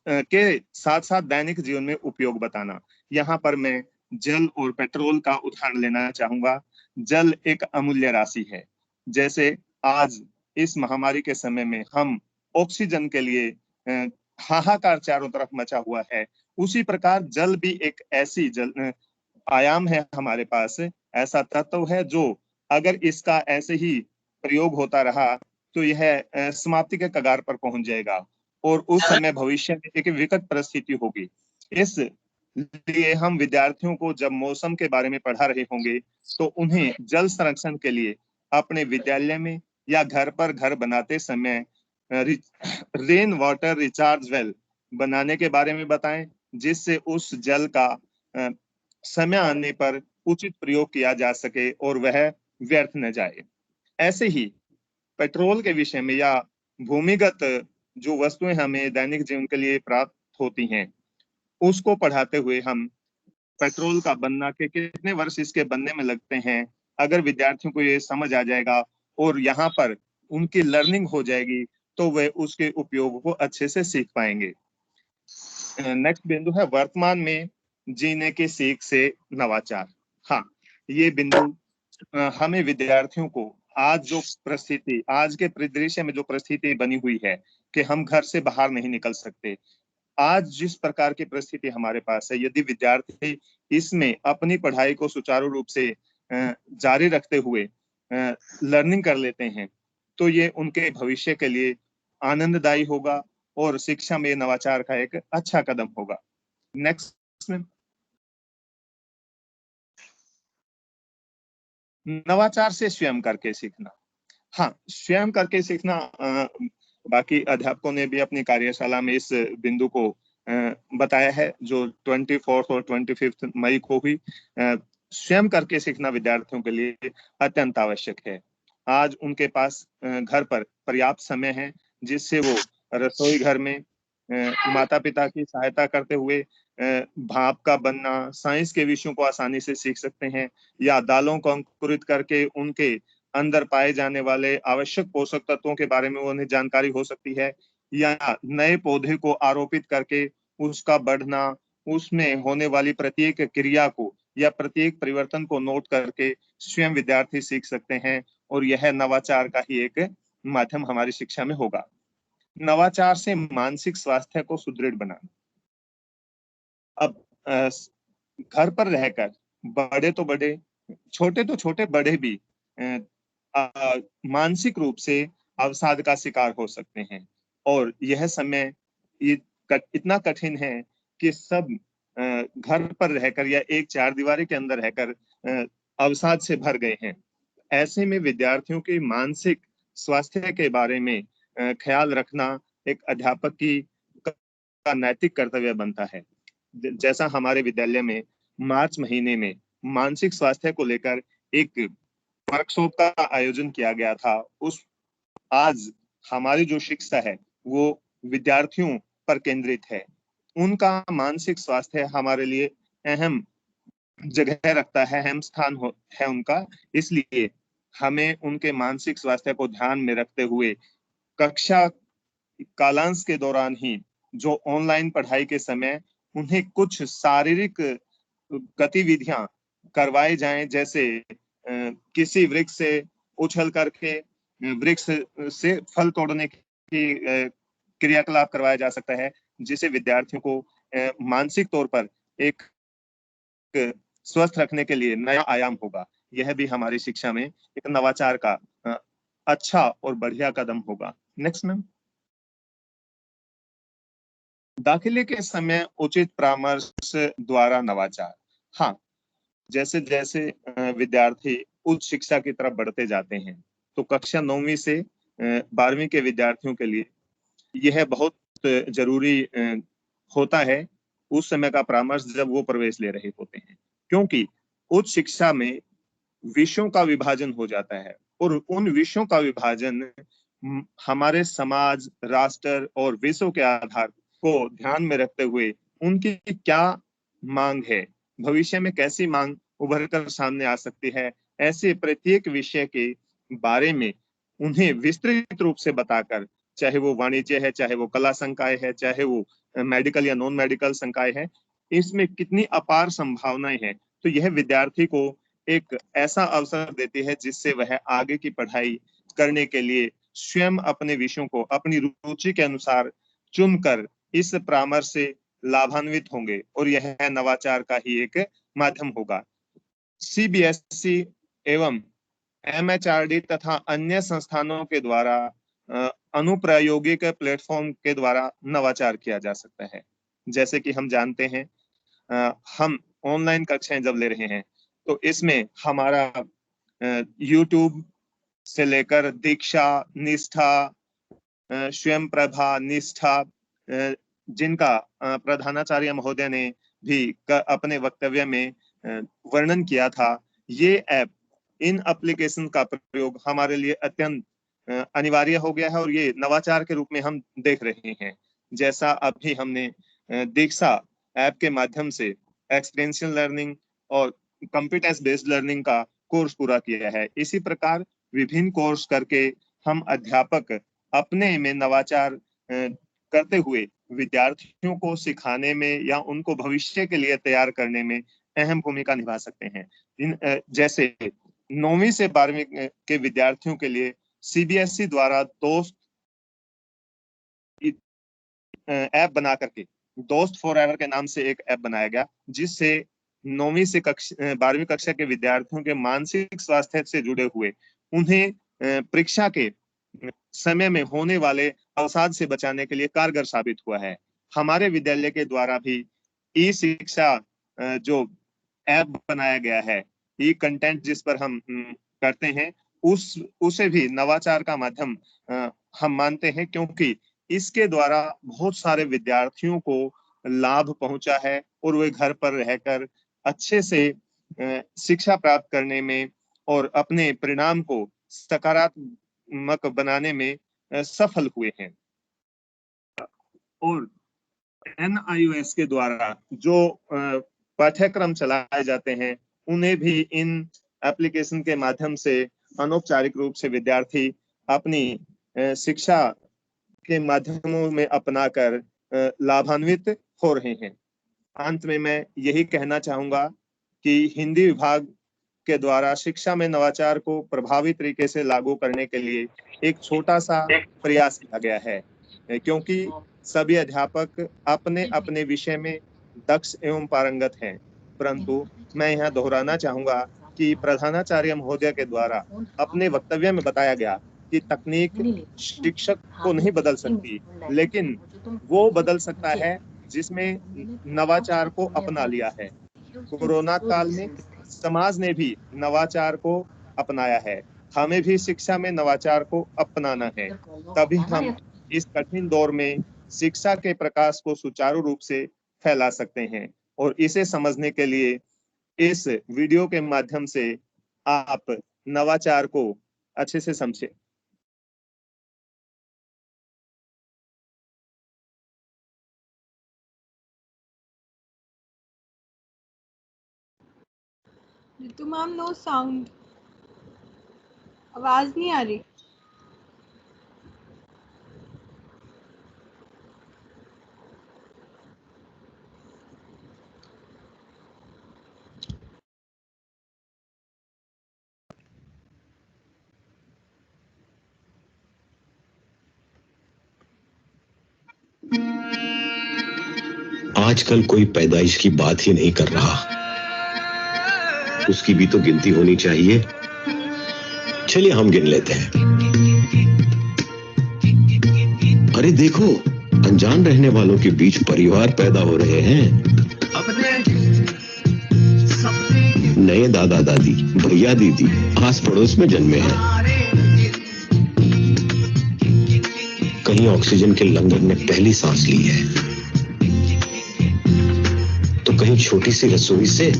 के साथ साथ दैनिक जीवन में उपयोग बताना। यहाँ पर मैं जल और पेट्रोल का उदाहरण लेना चाहूंगा। जल एक अमूल्य राशि है। जैसे आज इस महामारी के समय में हम ऑक्सीजन के लिए हाहाकार चारों तरफ मचा हुआ है, उसी प्रकार जल भी एक ऐसी आयाम है हमारे पास, ऐसा तत्व है जो अगर इसका ऐसे ही प्रयोग होता रहा तो यह समाप्ति के कगार पर पहुंच जाएगा और उस समय भविष्य में एक विकट परिस्थिति होगी। इसलिए हम विद्यार्थियों को जब मौसम के बारे में पढ़ा रहे होंगे तो उन्हें जल संरक्षण के लिए अपने विद्यालय में या घर पर घर बनाते समय रेन वाटर रिचार्ज वेल बनाने के बारे में बताएं, जिससे उस जल का समय आने पर उचित प्रयोग किया जा सके और वह व्यर्थ न जाए। ऐसे ही पेट्रोल के विषय में या भूमिगत जो वस्तुएं हमें दैनिक जीवन के लिए प्राप्त होती हैं, उसको पढ़ाते हुए हम पेट्रोल का बनना के कितने वर्ष इसके बनने में लगते हैं, अगर विद्यार्थियों को ये समझ आ जाएगा और यहाँ पर उनकी लर्निंग हो जाएगी तो वे उसके उपयोग को अच्छे से सीख पाएंगे। नेक्स्ट बिंदु है वर्तमान में जीने की सीख से नवाचार। हाँ, ये बिंदु हमें विद्यार्थियों को आज जो परिस्थिति, आज के परिदृश्य में जो परिस्थिति बनी हुई है कि हम घर से बाहर नहीं निकल सकते, आज जिस प्रकार की परिस्थिति हमारे पास है, यदि विद्यार्थी इसमें अपनी पढ़ाई को सुचारू रूप से जारी रखते हुए लर्निंग कर लेते हैं तो ये उनके भविष्य के लिए आनंददायी होगा और शिक्षा में नवाचार का एक अच्छा कदम होगा। नेक्स्ट में नवाचार से स्वयं करके सीखना। हाँ, स्वयं करके सीखना, बाकी अध्यापकों ने भी अपनी कार्यशाला में इस बिंदु को बताया है जो 24 और 25 मई को भी स्वयं करके सीखना विद्यार्थियों के लिए अत्यंत आवश्यक है। आज उनके पास घर पर पर्याप्त समय है जिससे वो रसोई घर में माता पिता की सहायता करते हुए भाप का बनना, साइंस के विषयों को आसानी से सीख सकते हैं, या दालों को अंकुरित करके उनके अंदर पाए जाने वाले आवश्यक पोषक तत्वों के बारे में उन्हें जानकारी हो सकती है, या नए पौधे को आरोपित करके उसका बढ़ना, उसमें होने वाली प्रत्येक क्रिया को या प्रत्येक परिवर्तन को नोट करके स्वयं विद्यार्थी सीख सकते हैं, और यह नवाचार का ही एक माध्यम हमारी शिक्षा में होगा। नवाचार से मानसिक स्वास्थ्य को सुदृढ़ बनाना। अब घर पर रहकर बड़े तो बड़े, छोटे तो छोटे, बड़े भी मानसिक रूप से अवसाद का शिकार हो सकते हैं, और यह समय इतना कठिन है कि सब घर पर रहकर या एक चार दीवारी के अंदर रहकर अवसाद से भर गए हैं। ऐसे में विद्यार्थियों के मानसिक स्वास्थ्य के बारे में ख्याल रखना एक अध्यापक का नैतिक कर्तव्य बनता है। जैसा हमारे विद्यालय में मार्च महीने में मानसिक स्वास्थ्य को लेकर एक वर्कशॉप का आयोजन किया गया था, आज हमारी जो शिक्षा है वो विद्यार्थियों पर केंद्रित है। उनका मानसिक स्वास्थ्य हमारे लिए अहम जगह रखता है, अहम स्थान है उनका, इसलिए हमें उनके मानसिक स्वास्थ्य को ध्यान में रखते हुए कक्षा कालांश के दौरान ही जो ऑनलाइन पढ़ाई के समय उन्हें कुछ शारीरिक गतिविधियां करवाई जाएं, जैसे किसी वृक्ष से उछल करके वृक्ष से फल तोड़ने की क्रियाकलाप करवाया जा सकता है, जिसे विद्यार्थियों को मानसिक तौर पर एक स्वस्थ रखने के लिए नया आयाम होगा। यह भी हमारी शिक्षा में एक नवाचार का अच्छा और बढ़िया कदम होगा। Next ma'am. दाखिले के समय उचित परामर्श द्वारा नवाचार। हाँ, जैसे जैसे विद्यार्थी उच्च शिक्षा की तरफ बढ़ते जाते हैं तो कक्षा 9वीं से 12वीं के विद्यार्थियों के लिए यह बहुत जरूरी होता है उस समय का परामर्श जब वो प्रवेश ले रहे होते हैं, क्योंकि उच्च शिक्षा में विषयों का विभाजन हो जाता है और उन विषयों का विभाजन हमारे समाज, राष्ट्र और विश्व के आधार को ध्यान में रखते हुए उनकी क्या मांग है, भविष्य में कैसी मांग उभर कर सामने आ सकती है, ऐसे प्रत्येक विषय के बारे में उन्हें विस्तृत रूप से बताकर, चाहे वो वाणिज्य है, चाहे वो कला संकाय है, चाहे वो मेडिकल या नॉन मेडिकल संकाय है, इसमें कितनी अपार संभावनाएं हैं, तो यह विद्यार्थी को एक ऐसा अवसर देती है जिससे वह आगे की पढ़ाई करने के लिए स्वयं अपने विषयों को अपनी रुचि के अनुसार चुनकर इस परामर्श से लाभान्वित होंगे, और यह नवाचार का ही एक माध्यम होगा। सीबीएसई एवं एमएचआरडी तथा अन्य संस्थानों के द्वारा अनुप्रायोगिक प्लेटफॉर्म के द्वारा नवाचार किया जा सकता है। जैसे कि हम जानते हैं हम ऑनलाइन कक्षाएं जब ले रहे हैं तो इसमें हमारा YouTube से लेकर दीक्षा, निष्ठा, स्वयं प्रभा, निष्ठा, जिनका प्रधानाचार्य महोदय ने भी अपने वक्तव्य में वर्णन किया था, ये ऐप इन एप्लीकेशन का प्रयोग हमारे लिए अत्यंत अनिवार्य हो गया है और ये नवाचार के रूप में हम देख रहे हैं। जैसा अभी हमने दीक्षा ऐप के माध्यम से एक्सपीरियंशियल लर्निंग और कंप्यूटेंस बेस्ड लर्निंग का कोर्स पूरा किया है, इसी प्रकार विभिन्न कोर्स करके हम अध्यापक अपने में नवाचार करते हुए विद्यार्थियों को सिखाने में या उनको भविष्य के लिए तैयार करने में अहम भूमिका निभा सकते हैं। जैसे 9वीं से 12वीं के विद्यार्थियों के लिए सीबीएसई द्वारा दोस्त ऐप बना करके दोस्त फॉरएवर के नाम से एक ऐप बनाया गया, जिससे 9वीं से 12वीं कक्षा के विद्यार्थियों के मानसिक स्वास्थ्य से जुड़े हुए उन्हें परीक्षा के समय में होने वाले अवसाद से बचाने के लिए कारगर साबित हुआ है। हमारे विद्यालय के द्वारा भी ई शिक्षा जो ऐप बनाया गया है, ई कंटेंट जिस पर हम करते हैं, उसे भी नवाचार का माध्यम हम मानते हैं, क्योंकि इसके द्वारा बहुत सारे विद्यार्थियों को लाभ पहुंचा है और वे घर पर रहकर अच्छे से शिक्षा प्राप्त करने में और अपने परिणाम को सकारात्मक बनाने में सफल हुए हैं। और NIOS के द्वारा जो पाठ्यक्रम चलाए जाते हैं, उन्हें भी इन एप्लीकेशन के माध्यम से अनौपचारिक रूप से विद्यार्थी अपनी शिक्षा के माध्यमों में अपनाकर लाभान्वित हो रहे हैं। अंत में मैं यही कहना चाहूंगा कि हिंदी विभाग के द्वारा शिक्षा में नवाचार को प्रभावी तरीके से लागू करने के लिए एक छोटा सा प्रयास किया गया है, क्योंकि सभी अध्यापक अपने अपने विषय में दक्ष एवं पारंगत हैं, परंतु मैं यहाँ दोहराना चाहूंगा कि प्रधानाचार्य महोदय के द्वारा अपने वक्तव्य में बताया गया कि तकनीक शिक्षक को नहीं बदल सकती, लेकिन वो बदल सकता है जिसमें नवाचार को अपना लिया है। कोरोना काल में समाज ने भी नवाचार को अपनाया है, हमें भी शिक्षा में नवाचार को अपनाना है, तभी हम इस कठिन दौर में शिक्षा के प्रकाश को सुचारू रूप से फैला सकते हैं। और इसे समझने के लिए इस वीडियो के माध्यम से आप नवाचार को अच्छे से समझें। रितु मैम, नो साउंड, आवाज नहीं आ रही। आजकल कोई पैदाइश की बात ही नहीं कर रहा, उसकी भी तो गिनती होनी चाहिए। चलिए हम गिन लेते हैं। अरे देखो, अनजान रहने वालों के बीच परिवार पैदा हो रहे हैं। नए दादा दादी, भैया दीदी आस पड़ोस में जन्मे हैं। कहीं ऑक्सीजन के लंगर ने पहली सांस ली है, तो कहीं छोटी सी रसोई से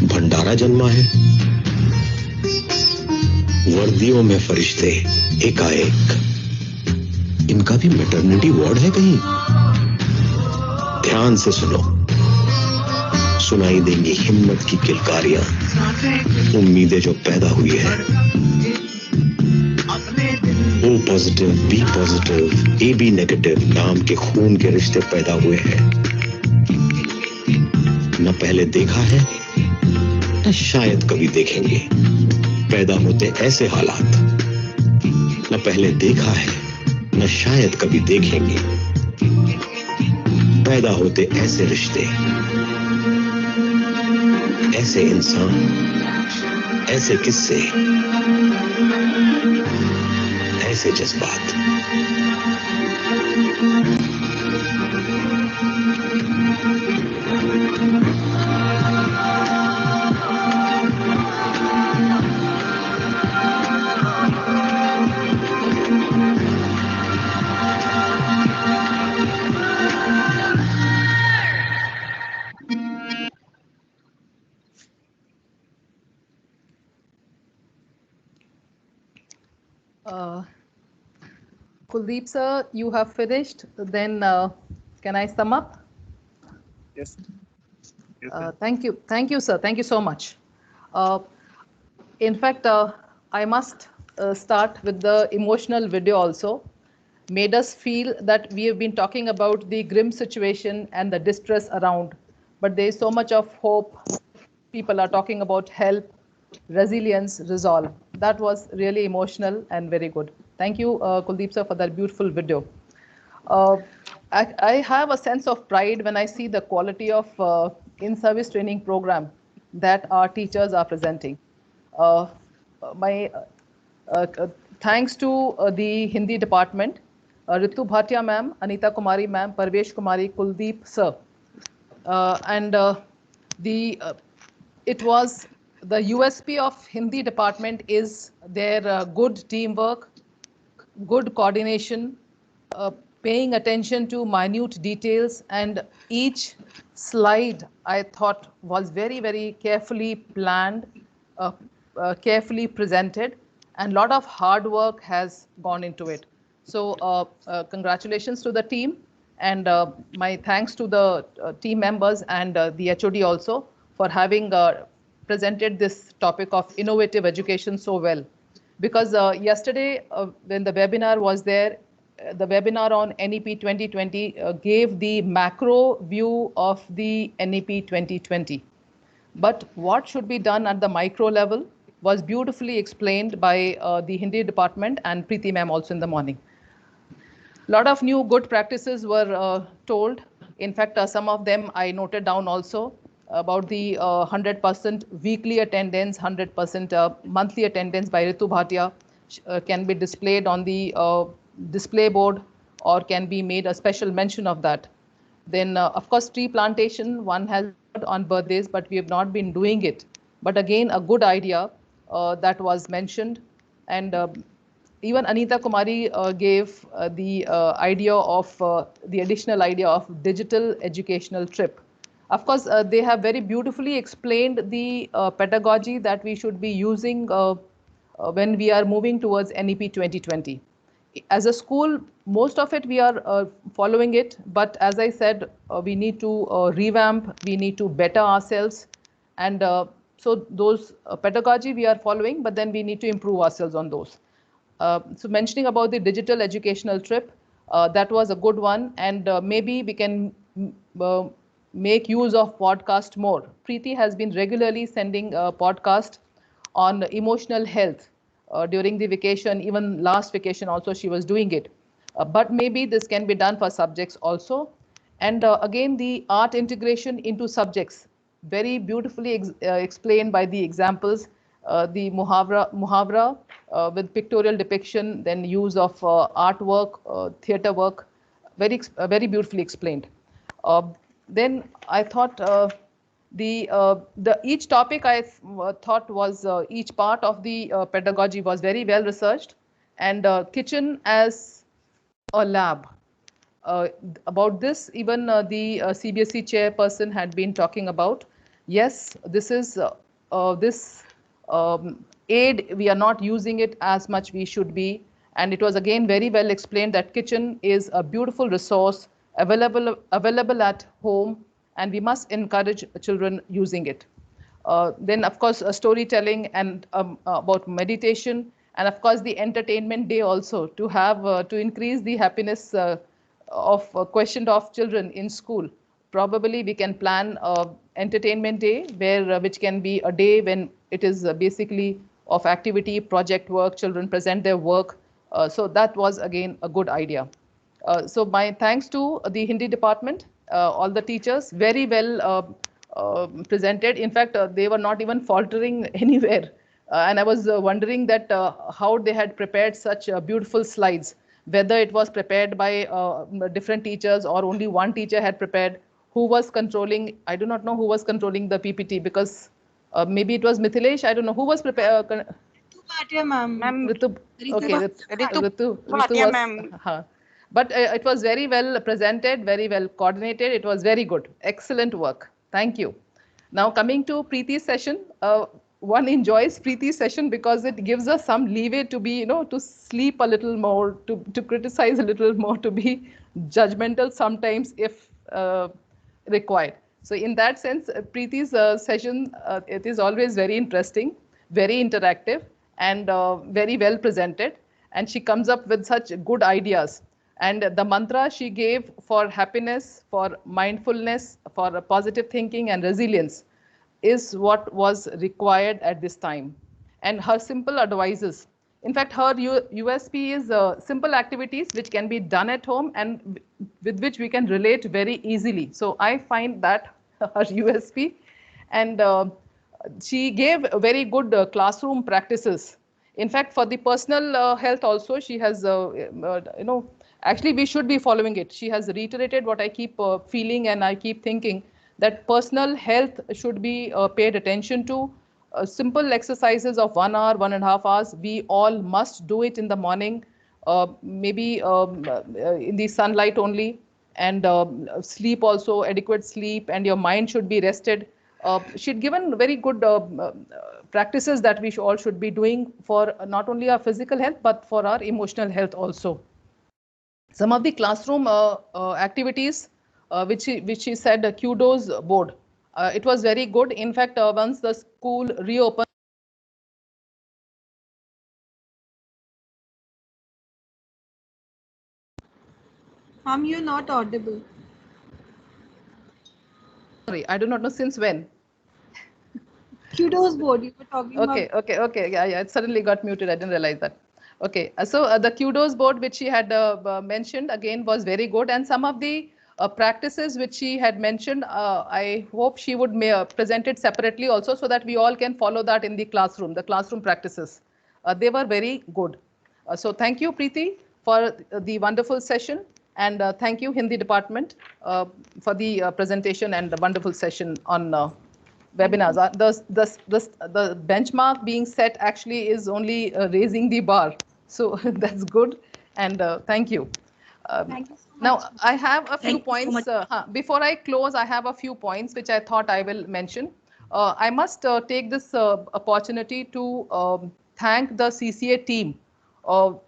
भंडारा जन्मा है। वर्दियों में फरिश्ते एकाएक, इनका भी मैटरनिटी वार्ड है कहीं। ध्यान से सुनो, सुनाई देंगी हिम्मत की किलकारियां, उम्मीदें जो पैदा हुई है। O positive, B positive, AB negative नाम के खून के रिश्ते पैदा हुए हैं। न पहले देखा है, न शायद कभी देखेंगे। पैदा होते ऐसे हालात, न पहले देखा है, न शायद कभी देखेंगे। पैदा होते ऐसे रिश्ते, ऐसे इंसान, ऐसे किस्से, ऐसे जज्बात। Kuldeep sir, you have finished. Then can I sum up? Yes. Thank you, sir. Thank you so much. In fact, I must start with the emotional video also. Made us feel that we have been talking about the grim situation and the distress around, but there is so much of hope. People are talking about help, resilience, resolve. That was really emotional and very good. Thank you, Kuldeep sir, for that beautiful video. I have a sense of pride when I see the quality of in-service training program that our teachers are presenting. My thanks to the Hindi department, Ritu Bhatia ma'am, Anita Kumari ma'am, Parvesh Kumari, Kuldeep sir, and it was the USP of Hindi department is their good teamwork, good coordination, paying attention to minute details, and each slide I thought was very, very carefully planned, carefully presented, and a lot of hard work has gone into it. So congratulations to the team, and my thanks to the team members and the HOD also for having presented this topic of innovative education so well. Because yesterday when the webinar was there, the webinar on NEP 2020 gave the macro view of the NEP 2020. But what should be done at the micro level was beautifully explained by the Hindi department and Preeti ma'am also in the morning. A lot of new good practices were told. In fact, some of them I noted down also about the 100% weekly attendance, 100% monthly attendance by Ritu Bhatia can be displayed on the display board or can be made a special mention of that. Then, of course, tree plantation, one has on birthdays, but we have not been doing it. But again, a good idea that was mentioned. And even Anita Kumari gave the idea of the additional idea of digital educational trip. Of course, they have very beautifully explained the pedagogy that we should be using when we are moving towards NEP 2020. As a school, most of it we are following it, but as I said, we need to revamp, we need to better ourselves, and so those pedagogy we are following, but then we need to improve ourselves on those. So mentioning about the digital educational trip, that was a good one, and maybe we can make use of podcast more. Preeti has been regularly sending a podcast on emotional health during the vacation, even last vacation also she was doing it. But maybe this can be done for subjects also. And again, the art integration into subjects, very beautifully explained by the examples, the muhavra with pictorial depiction, then use of artwork, theatre work, very beautifully explained. Then I thought each topic I thought was each part of the pedagogy was very well researched, and kitchen as a lab. About this, even the CBSE chairperson had been talking about. Yes, this is this aid, we are not using it as much we should be, and it was again very well explained that kitchen is a beautiful resource available at home, and we must encourage children using it. Then, of course, storytelling and about meditation, and of course the entertainment day also, to have to increase the happiness of questioned of children in school. Probably we can plan entertainment day where which can be a day when it is basically of activity, project work, children present their work. So that was again a good idea. So my thanks to the Hindi department, all the teachers, very well presented. In fact, they were not even faltering anywhere. And I was wondering that how they had prepared such beautiful slides, whether it was prepared by different teachers or only one teacher had prepared. Who was controlling? I do not know who was controlling the PPT, because maybe it was Mithilesh. I don't know who was prepared. Bhatia ma'am. Ritu. Okay, Ritu Bhatia was. ma'am. But it was very well presented, very well coordinated. It was very good. Excellent work. Thank you. Now coming to Preeti's session, one enjoys Preeti's session because it gives us some leeway to be, to sleep a little more, to criticize a little more, to be judgmental sometimes if required. So in that sense, Preeti's session, it is always very interesting, very interactive, and very well presented. And she comes up with such good ideas. And the mantra she gave for happiness, for mindfulness, for positive thinking and resilience is what was required at this time. And her simple advices. In fact, her USP is simple activities which can be done at home and with which we can relate very easily. So I find that her USP. And she gave very good classroom practices. In fact, for the personal health also, she has, actually we should be following it. She has reiterated what I keep feeling and I keep thinking, that personal health should be paid attention to. Simple exercises of 1 hour, 1.5 hours, we all must do it in the morning, maybe in the sunlight only, and sleep also, adequate sleep, and your mind should be rested. She'd given very good practices that we all should be doing for not only our physical health, but for our emotional health also. Some of the classroom activities which she said, kudos board. It was very good. In fact, once the school reopened, You're not audible. sorry, I do not know since when. Kudos board, you were talking about. Okay. Yeah. It suddenly got muted. I didn't realize that. Okay. So the kudos board, which she had mentioned again, was very good. And some of the practices which she had mentioned, I hope she would present it separately also, so that we all can follow that in the classroom practices. They were very good. So thank you, Preeti, for the wonderful session. And thank you, Hindi department, for the presentation and the wonderful session on webinars. The benchmark being set actually is only raising the bar. So that's good. And thank you. Thank you so much. Now, I have a few Thank you so points. much. Before I close, I have a few points which I thought I will mention. I must take this opportunity to thank the CCA team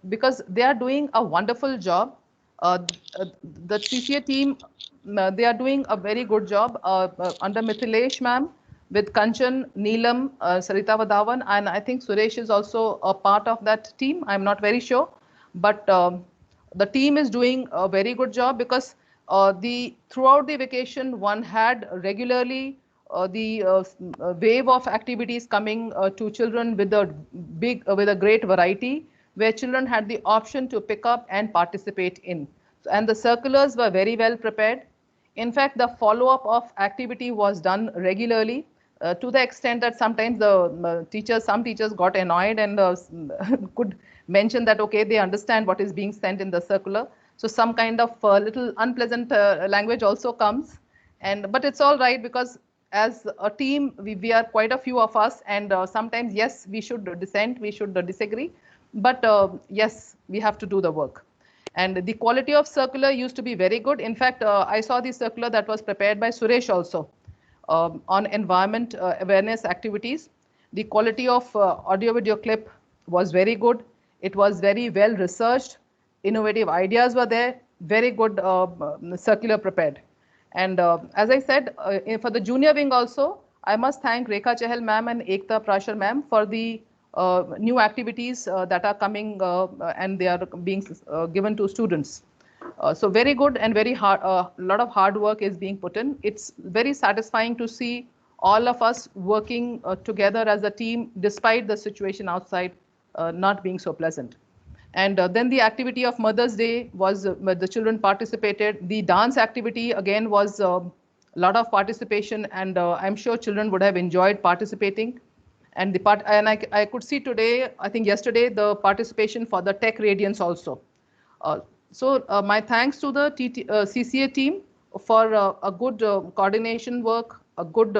because they are doing a wonderful job. The CCA team, they are doing a very good job under Mithilesh ma'am, with Kanchan, Neelam, Sarita Vadavan, and I think Suresh is also a part of that team. I'm not very sure, but the team is doing a very good job because throughout the vacation, one had regularly the wave of activities coming to children with a great variety, where children had the option to pick up and participate in. And the circulars were very well prepared. In fact, the follow-up of activity was done regularly, to the extent that sometimes some teachers got annoyed and could mention that, okay, they understand what is being sent in the circular. So some kind of little unpleasant language also comes. But it's all right, because as a team, we are quite a few of us, and sometimes, yes, we should dissent, we should disagree. But yes, we have to do the work. And the quality of circular used to be very good. In fact, I saw the circular that was prepared by Suresh also on environment awareness activities. The quality of audio-video clip was very good. It was very well researched. Innovative ideas were there. Very good circular prepared. And as I said, for the junior wing also, I must thank Rekha Chahal ma'am and Ekta Prashar ma'am for the new activities that are coming and they are being given to students. So very good and very hard, lot of hard work is being put in. It's very satisfying to see all of us working together as a team, despite the situation outside not being so pleasant. And then the activity of Mother's Day was, the children participated. The dance activity again was a lot of participation, and I'm sure children would have enjoyed participating. And I could see today, I think yesterday, the participation for the Tech Radiance also. So my thanks to the CCA team for a good coordination work, a good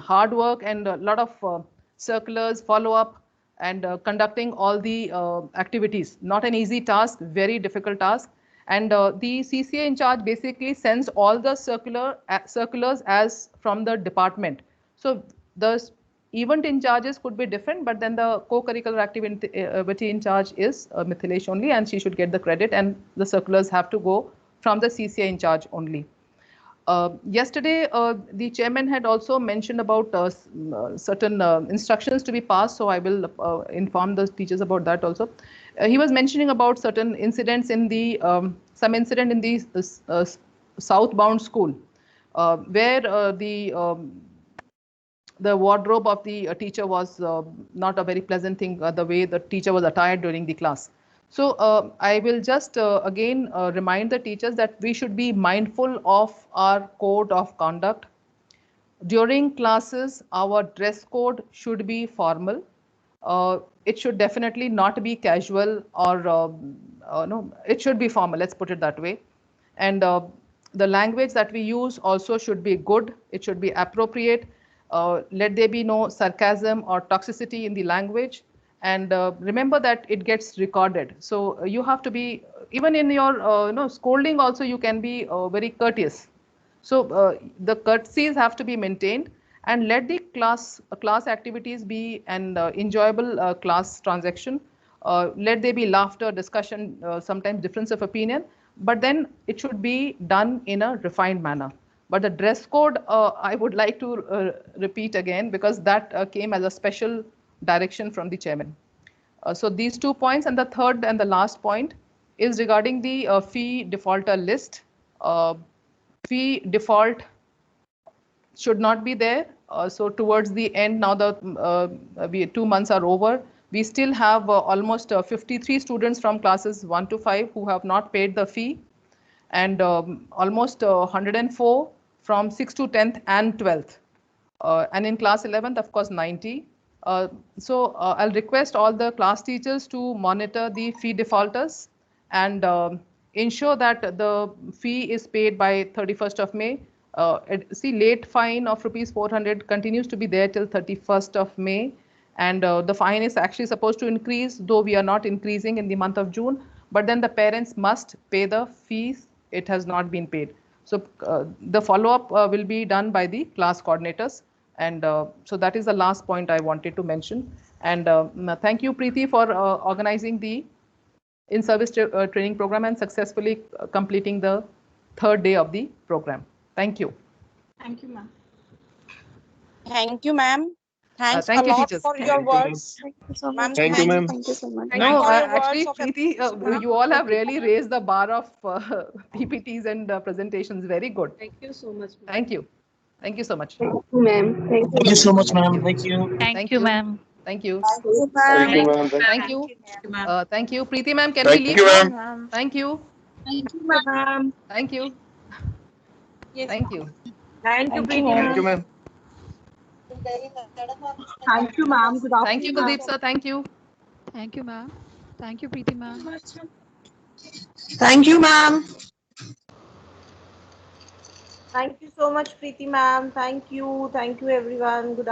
hard work, and a lot of circulars, follow-up, and conducting all the activities. Not an easy task, very difficult task. And the CCA in charge basically sends all the circulars as from the department. So the event in charges could be different, but then the co-curricular activity in charge is Mithilesh only, and she should get the credit, and the circulars have to go from the CCI in charge only. Yesterday, the chairman had also mentioned about certain instructions to be passed, so I will inform the teachers about that also. He was mentioning about certain incidents in the, some incident in the southbound school, where the wardrobe of the teacher was not a very pleasant thing, the way the teacher was attired during the class. So I will just again remind the teachers that we should be mindful of our code of conduct. During classes, our dress code should be formal. It should definitely not be casual or no, it should be formal, let's put it that way. And the language that we use also should be good. It should be appropriate. Let there be no sarcasm or toxicity in the language. And remember that it gets recorded. So you have to be, even in your scolding also, you can be very courteous. So the courtesies have to be maintained, and let the class activities be an enjoyable class transaction. Let there be laughter, discussion, sometimes difference of opinion, but then it should be done in a refined manner. But the dress code, I would like to repeat again, because that came as a special direction from the chairman. So these 2 points, and the third and the last point is regarding the fee defaulter list. Fee default should not be there. So towards the end, now the 2 months are over, we still have almost 53 students from classes 1 to 5 who have not paid the fee, and almost 104 from 6th to 10th and 12th. And in class 11th, of course, 90. So I'll request all the class teachers to monitor the fee defaulters and ensure that the fee is paid by 31st of May. See, late fine of ₹400 continues to be there till 31st of May. And the fine is actually supposed to increase, though we are not increasing in the month of June. But then the parents must pay the fees. It has not been paid. So the follow-up will be done by the class coordinators. And so that is the last point I wanted to mention. And thank you, Preeti, for organizing the in-service training program and successfully completing the 3rd day of the program. Thank you. Thank you, ma'am. Thank you, ma'am. Thanks thank a you, lot teachers. for your words. Thank you so Ma'am, much. Thank you, ma'am. Thank you so much. No, for your actually, words of Preeti, you all have really raised the bar of PPTs and presentations. Very good. Thank you so much. Thank you. Thank you so much. Thank you, ma'am. Thank Thank you so much, ma'am. Thank you. Thank you, ma'am. Thank you. Thank you, Thank you, ma'am. ma'am. Thank you. Thank you. Preeti ma'am, can Thank we leave you, now? ma'am. Thank you. Thank you, ma'am. Thank you. Yes, Thank you. Thank you, Preeti, Thank you, ma'am. Thank you, ma'am. Good Thank you, Kuldeep sir. Thank you. Thank you, ma'am. Thank you, Preeti, ma'am. Thank you, ma'am. Thank you so much, Preeti ma'am. Thank you. Thank you, everyone. Good